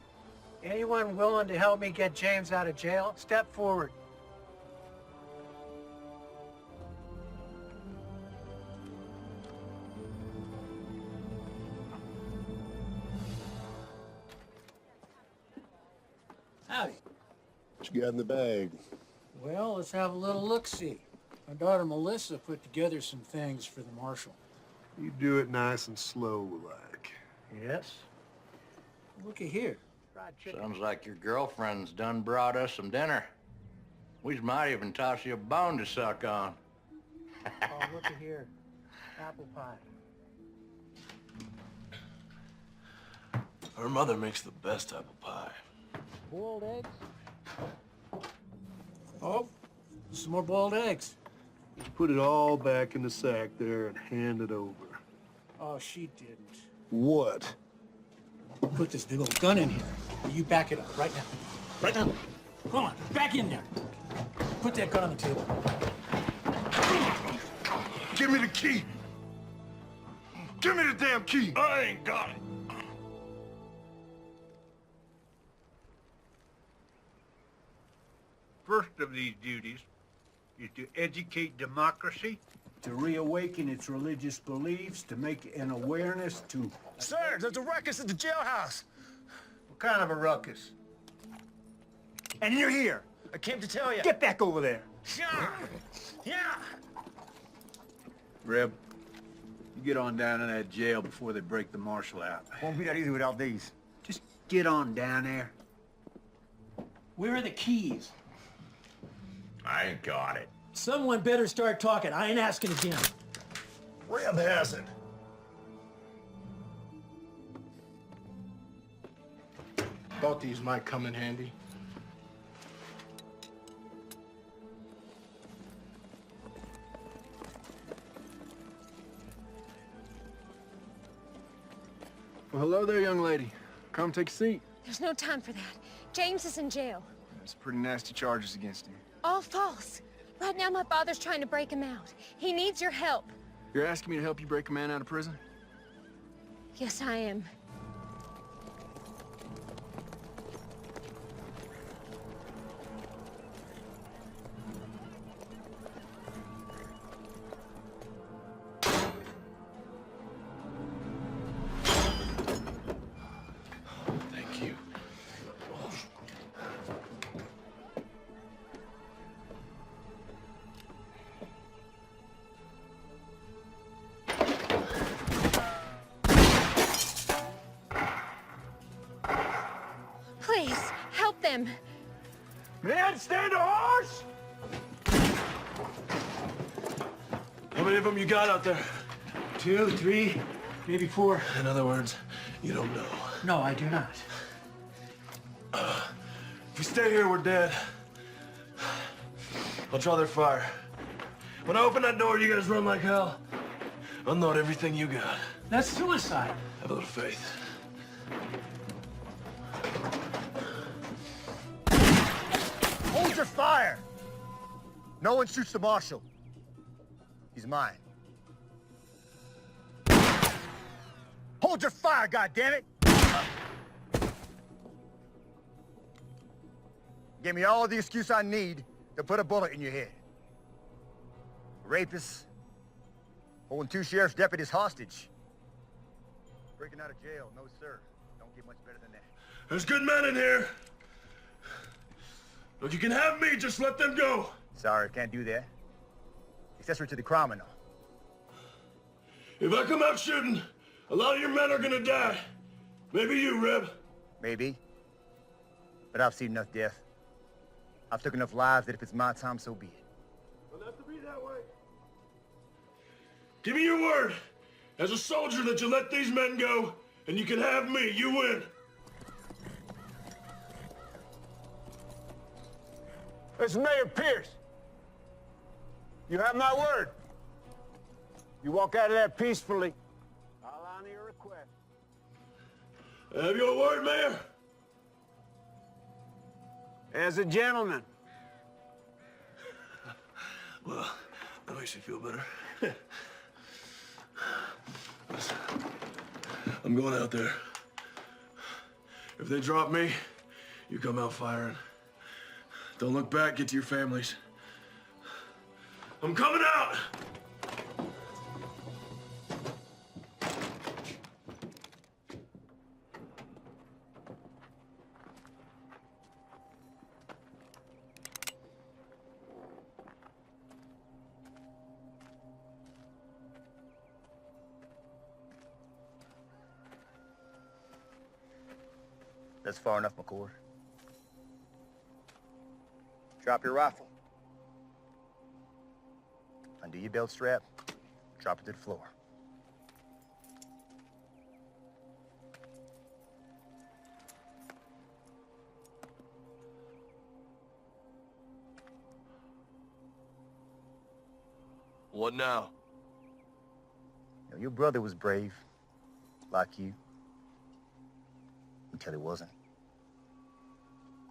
Anyone willing to help me get James out of jail, step forward. Howdy. What you got in the bag? Well, let's have a little look-see. My daughter Melissa put together some things for the marshal. You do it nice and slow, like. Yes? Looky here. Sounds like your girlfriend's done brought us some dinner. We might even toss you a bone to suck on. Oh, looky here. Apple pie. Her mother makes the best apple pie. Boiled eggs? Oh, some more boiled eggs. Just put it all back in the sack there and hand it over. Oh, she didn't. What? Put this big old gun in here. You back it up right now. Right now. Come on, back in there. Put that gun on the table. Give me the key. Give me the damn key. I ain't got it. First of these duties is to educate democracy, To reawaken its religious beliefs, to make an awareness to... Sir, there's a ruckus at the jailhouse. What kind of a ruckus? And you're here. I came to tell you. Get back over there. Yeah. Yeah. Reb, you get on down in that jail before they break the marshal out. Won't be that easy without these. Just get on down there. Where are the keys? I ain't got it. Someone better start talking. I ain't asking again. Reb has it. Thought these might come in handy. Well, hello there, young lady. Come take a seat. There's no time for that. James is in jail. There's pretty nasty charges against him. All false. Right now, my father's trying to break him out. He needs your help. You're asking me to help you break a man out of prison? Yes, I am. Thank you. Please, help them. Man, stand a horse! How many of them you got out there? 2, 3, Maybe 4. In other words, you don't know. No, I do not. If we stay here, we're dead. I'll draw their fire. When I open that door, you guys run like hell. Unload everything you got. That's suicide. Have a little faith. Hold your fire! No one shoots the marshal. He's mine. Hold your fire, goddammit! Give me all the excuse I need to put a bullet in your head. Rapists, holding 2 sheriff's deputies hostage. Breaking out of jail, no sir. Don't get much better than that. There's good men in here. Look, you can have me, just let them go. Sorry, can't do that. Accessory to the crime and all. If I come out shooting, a lot of your men are gonna die. Maybe you, Reb. Maybe. But I've seen enough death. I've took enough lives that if it's my time, so be it. Doesn't have to be that way. Give me your word, as a soldier, that you let these men go, and you can have me. You win. This is Mayor Pierce. You have my word. You walk out of there peacefully, I'll honor your request. I have your word, Mayor. As a gentleman. Well, that makes me feel better. Listen, I'm going out there. If they drop me, you come out firing. Don't look back, get to your families. I'm coming out! That's far enough, McCord. Drop your rifle. Undo your belt strap. Drop it to the floor. What now? You know, your brother was brave, like you. Until he wasn't.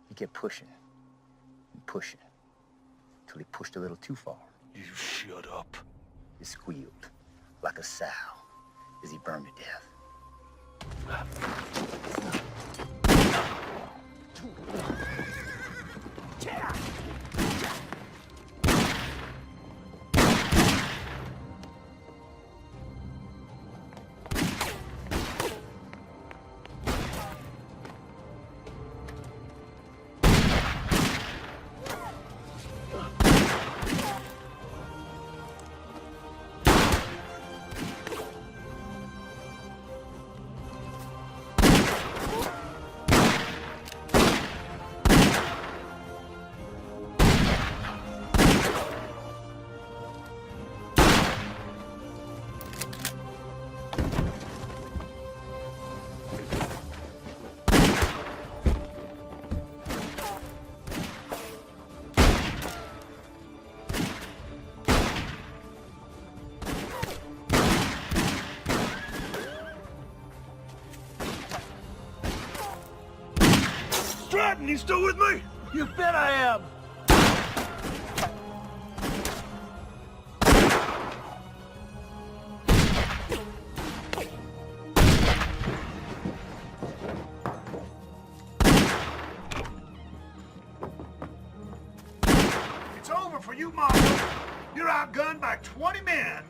He kept pushing and pushing until he pushed a little too far. You shut up. He squealed like a sow as he burned to death. Stratton, you still with me? You bet I am. It's over for you, Marshal. You're outgunned by 20 men.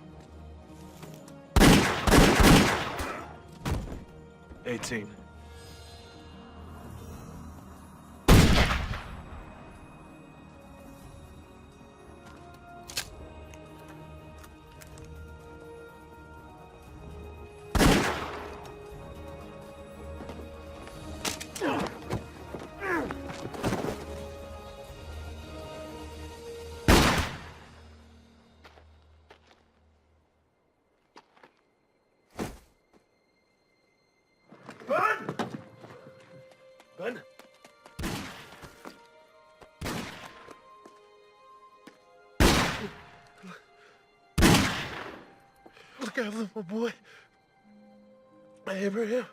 18. Look after my boy, Abraham.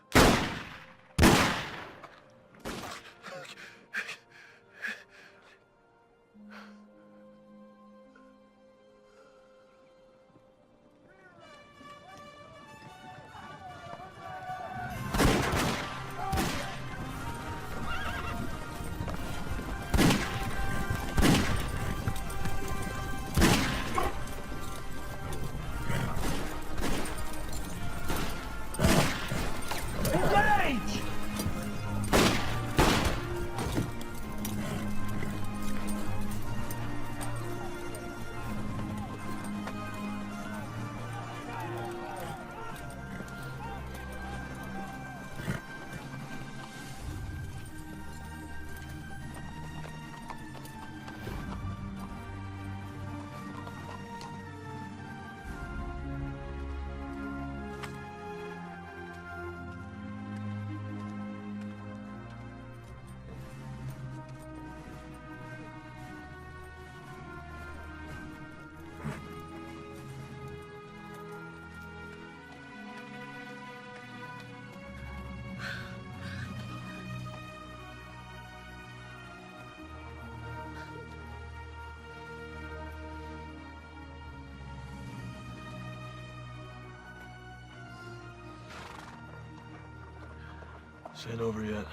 This ain't over yet.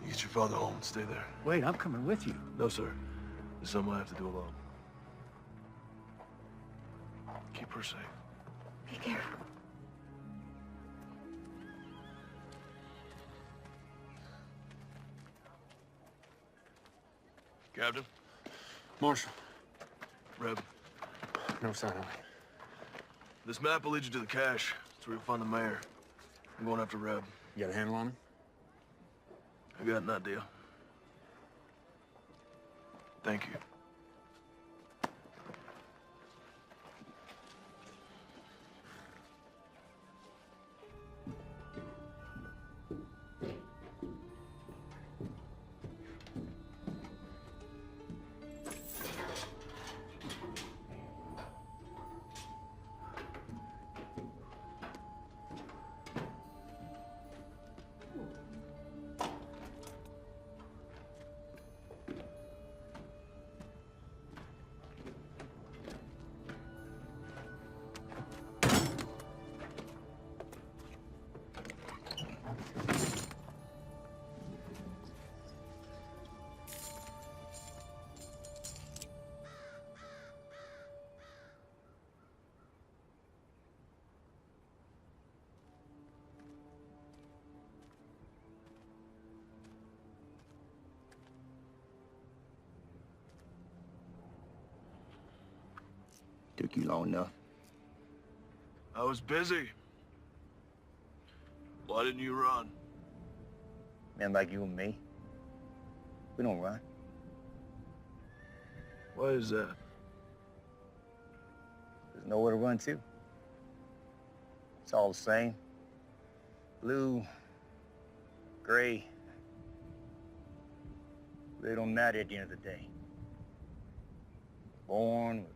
You get your father home and stay there. Wait, I'm coming with you. No, sir. This is something I have to do alone. Keep her safe. Be careful. Captain? Marshal. Reb. No sign of it. This map will lead you to the cache. That's where you'll find the mayor. I'm going after Reb. You got a handle on him? I got an idea. Thank you. Took you long enough. I was busy. Why didn't you run? Men like you and me, we don't run. Why is that? There's nowhere to run to. It's all the same. Blue, gray. They don't matter at the end of the day. Born,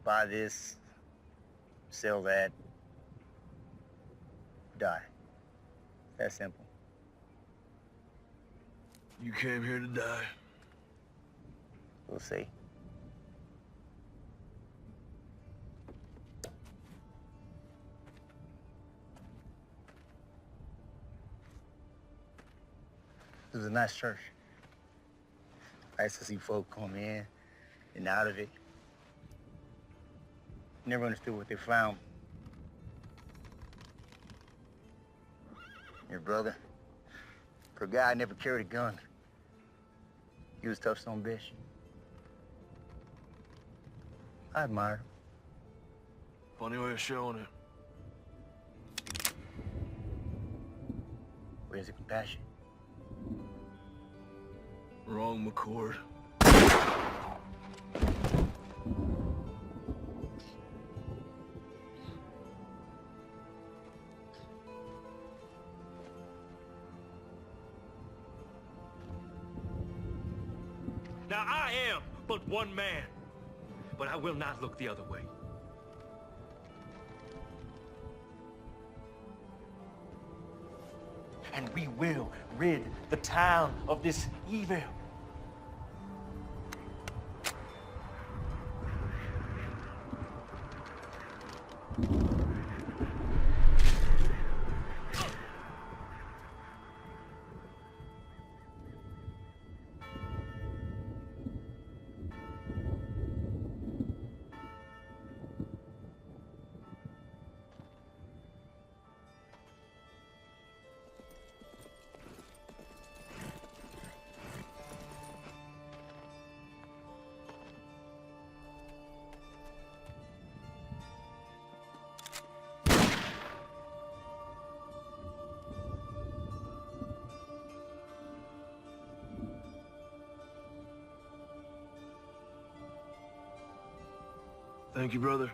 buy this, sell that, die. That simple. You came here to die. We'll see. It was a nice church. Nice to see folk come in and out of it. Never understood what they found. Your brother, for a guy never carried a gun. He was a tough son of a bitch. I admire him. Funny way of showing it. Where's the compassion? Wrong, McCord. Now I am but one man, but I will not look the other way. and we will rid the town of this evil. Thank you, brother.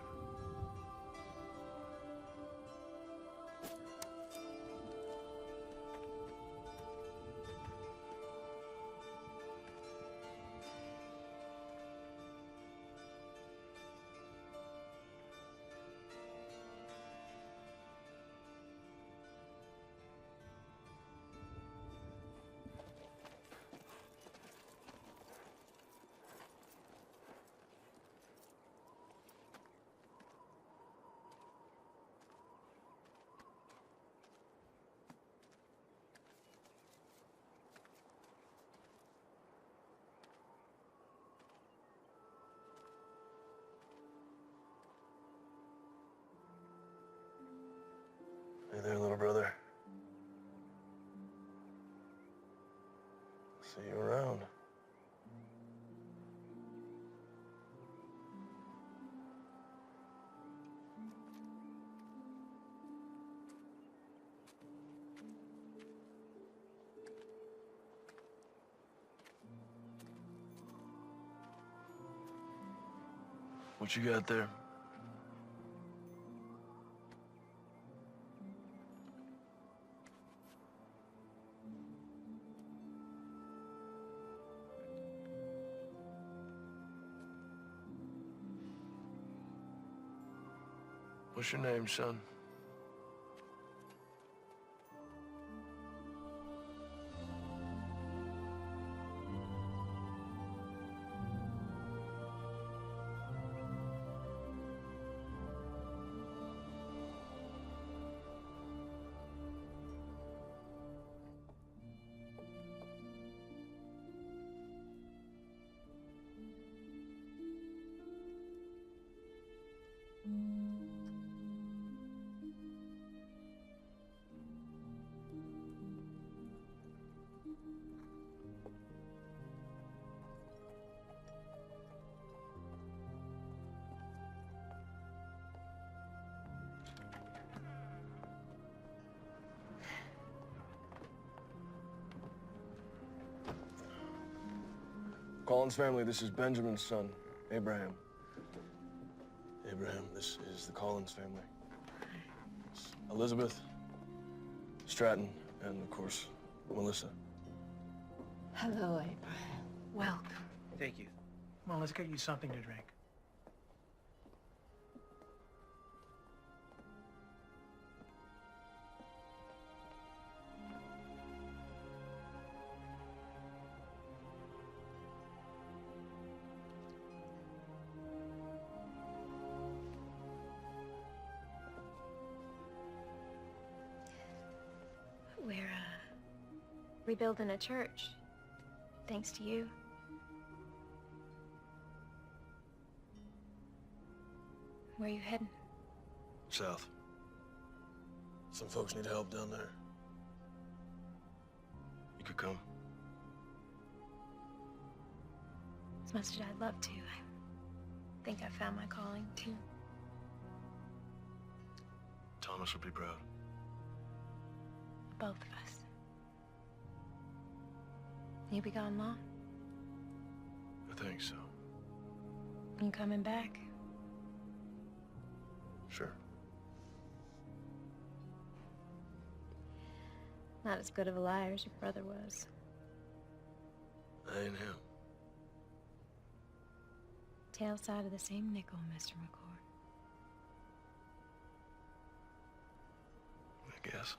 Hey there, little brother. See you around. What you got there? What's your name, son? Collins family, this is Benjamin's son, Abraham. Abraham, this is the Collins family. It's Elizabeth, Stratton, and of course, Melissa. Hello, Abraham. Welcome. Thank you. Come on, let's get you something to drink. We're, rebuilding a church, thanks to you. Where are you heading? South. Some folks need help down there. You could come. As much as I'd love to, I think I found my calling, too. Thomas would be proud. Both of us. You be gone long? I think so. You coming back? Sure. Not as good of a liar as your brother was. I ain't him. Tail side of the same nickel, Mr. McCord. I guess.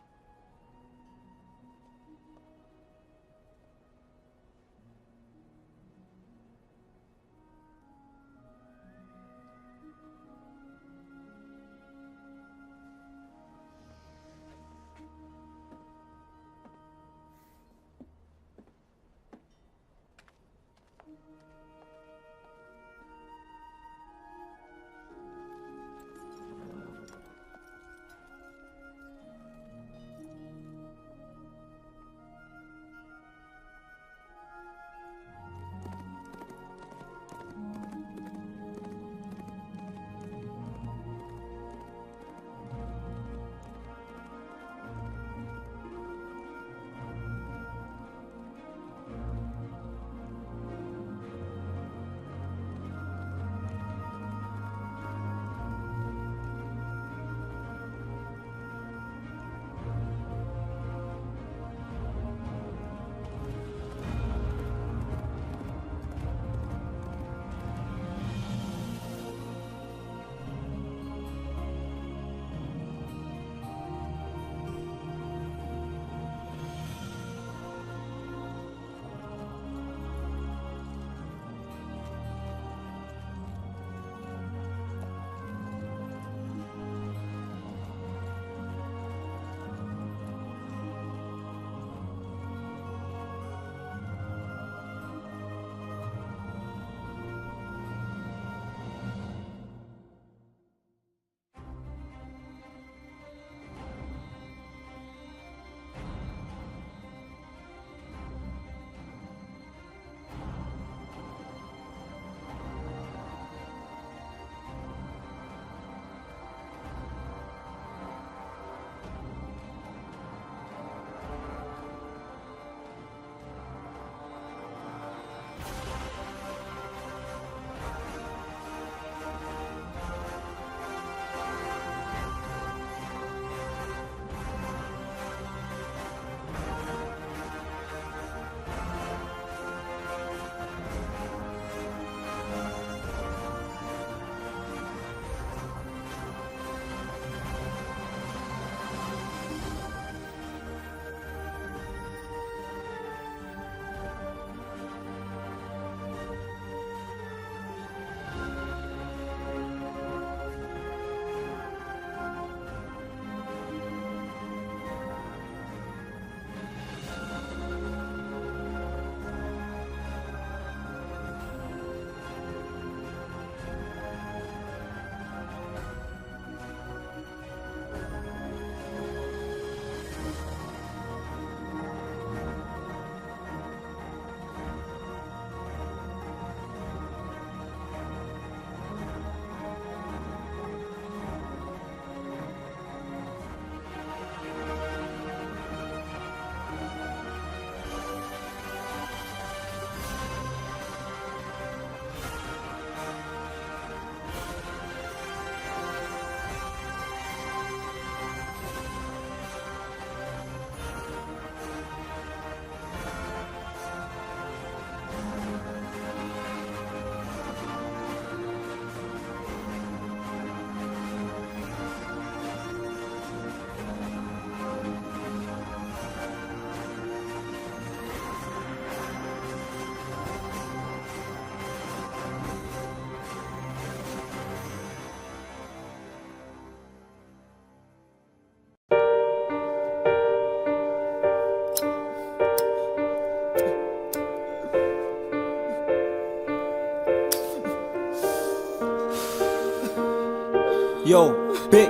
Yo, Big,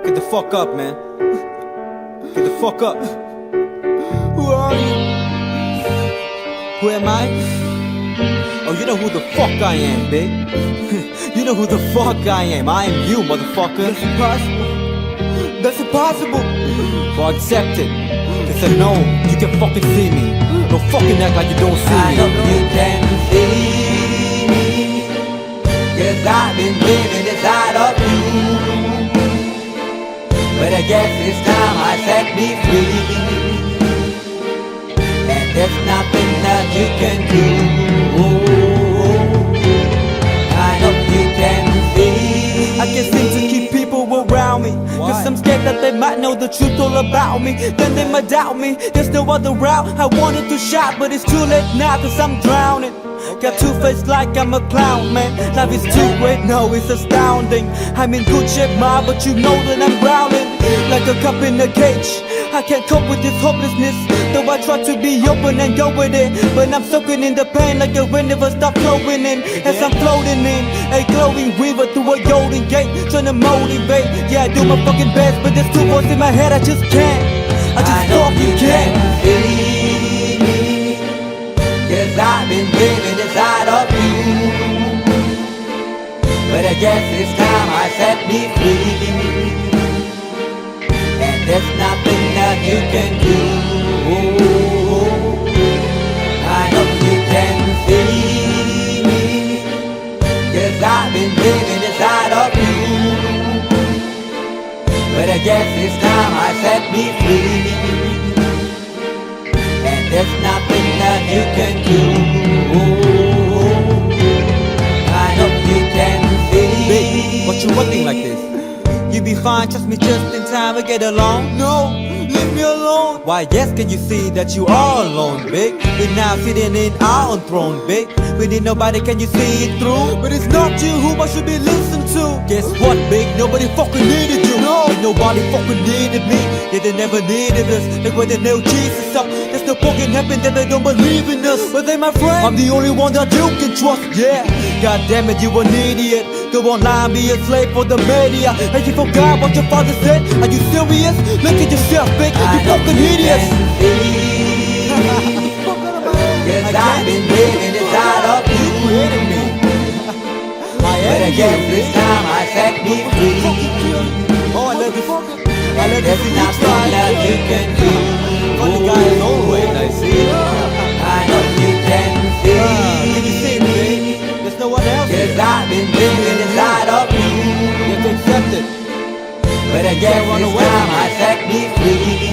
get the fuck up, man. Get the fuck up. Who are you? Who am I? Oh, you know who the fuck I am, Big. You know who the fuck I am. I am you, motherfucker. That's impossible. That's impossible. Well, accept it. Cause I know you can fucking see me. Don't fucking act like you don't see me. I know you can see me, cause I've been living inside of you. But I guess this time I set me free, and there's nothing that you can do. I know you can see. I can't seem to keep people around me. Cause I'm scared that they might know the truth all about me. Then they might doubt me. There's no other route. I wanted to shout, but it's too late now cause I'm drowning. Got two face like I'm a clown, man. Life is too great, no, it's astounding. I'm in good shape, ma, but you know that I'm drowning like a cup in a cage. I can't cope with this hopelessness, though I try to be open and go with it. But I'm soaking in the pain like the wind never stop flowing in. As I'm floating in a glowing river through a golden gate, trying to motivate. Yeah, I do my fucking best, but there's two voices in my head, I just can't. I just fucking can't. Cause I've been living inside of you. But I guess this time I set me free, and there's nothing that you can do. I know you can see me, cause I've been living inside of you. But I guess this time I set me free, and there's nothing that you can do. I know you can see. Big, what you looking like this? You be fine, trust me, just in time we get along. No, leave me alone. Why yes, can you see that you are alone, Big? We're now sitting in our own throne, Big. We need nobody, can you see it through? But it's not you who I should be listening to. Guess what, Big? Nobody fucking needed you. No, and nobody fucking needed me. Yeah, they never needed us. Like when they nailed Jesus up, there's no point in heaven that they don't believe in us. But they my friend, I'm the only one that you can trust. Yeah, god damn it, you an idiot. Go online, be a slave for the media. And you forgot what your father said? Are you serious? Look at yourself, Big, you fucking idiots. Cause I've been living inside of you. But I guess this time I set me free. Oh, I love this. I love this. There's nothing that you can do. Funny guy is always, I see. I know you can see. Can you see me, Big? There's no one else. Cause I've been living inside of you. You have to accept it. But I guess this time I set me free.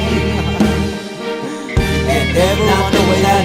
And there's nothing that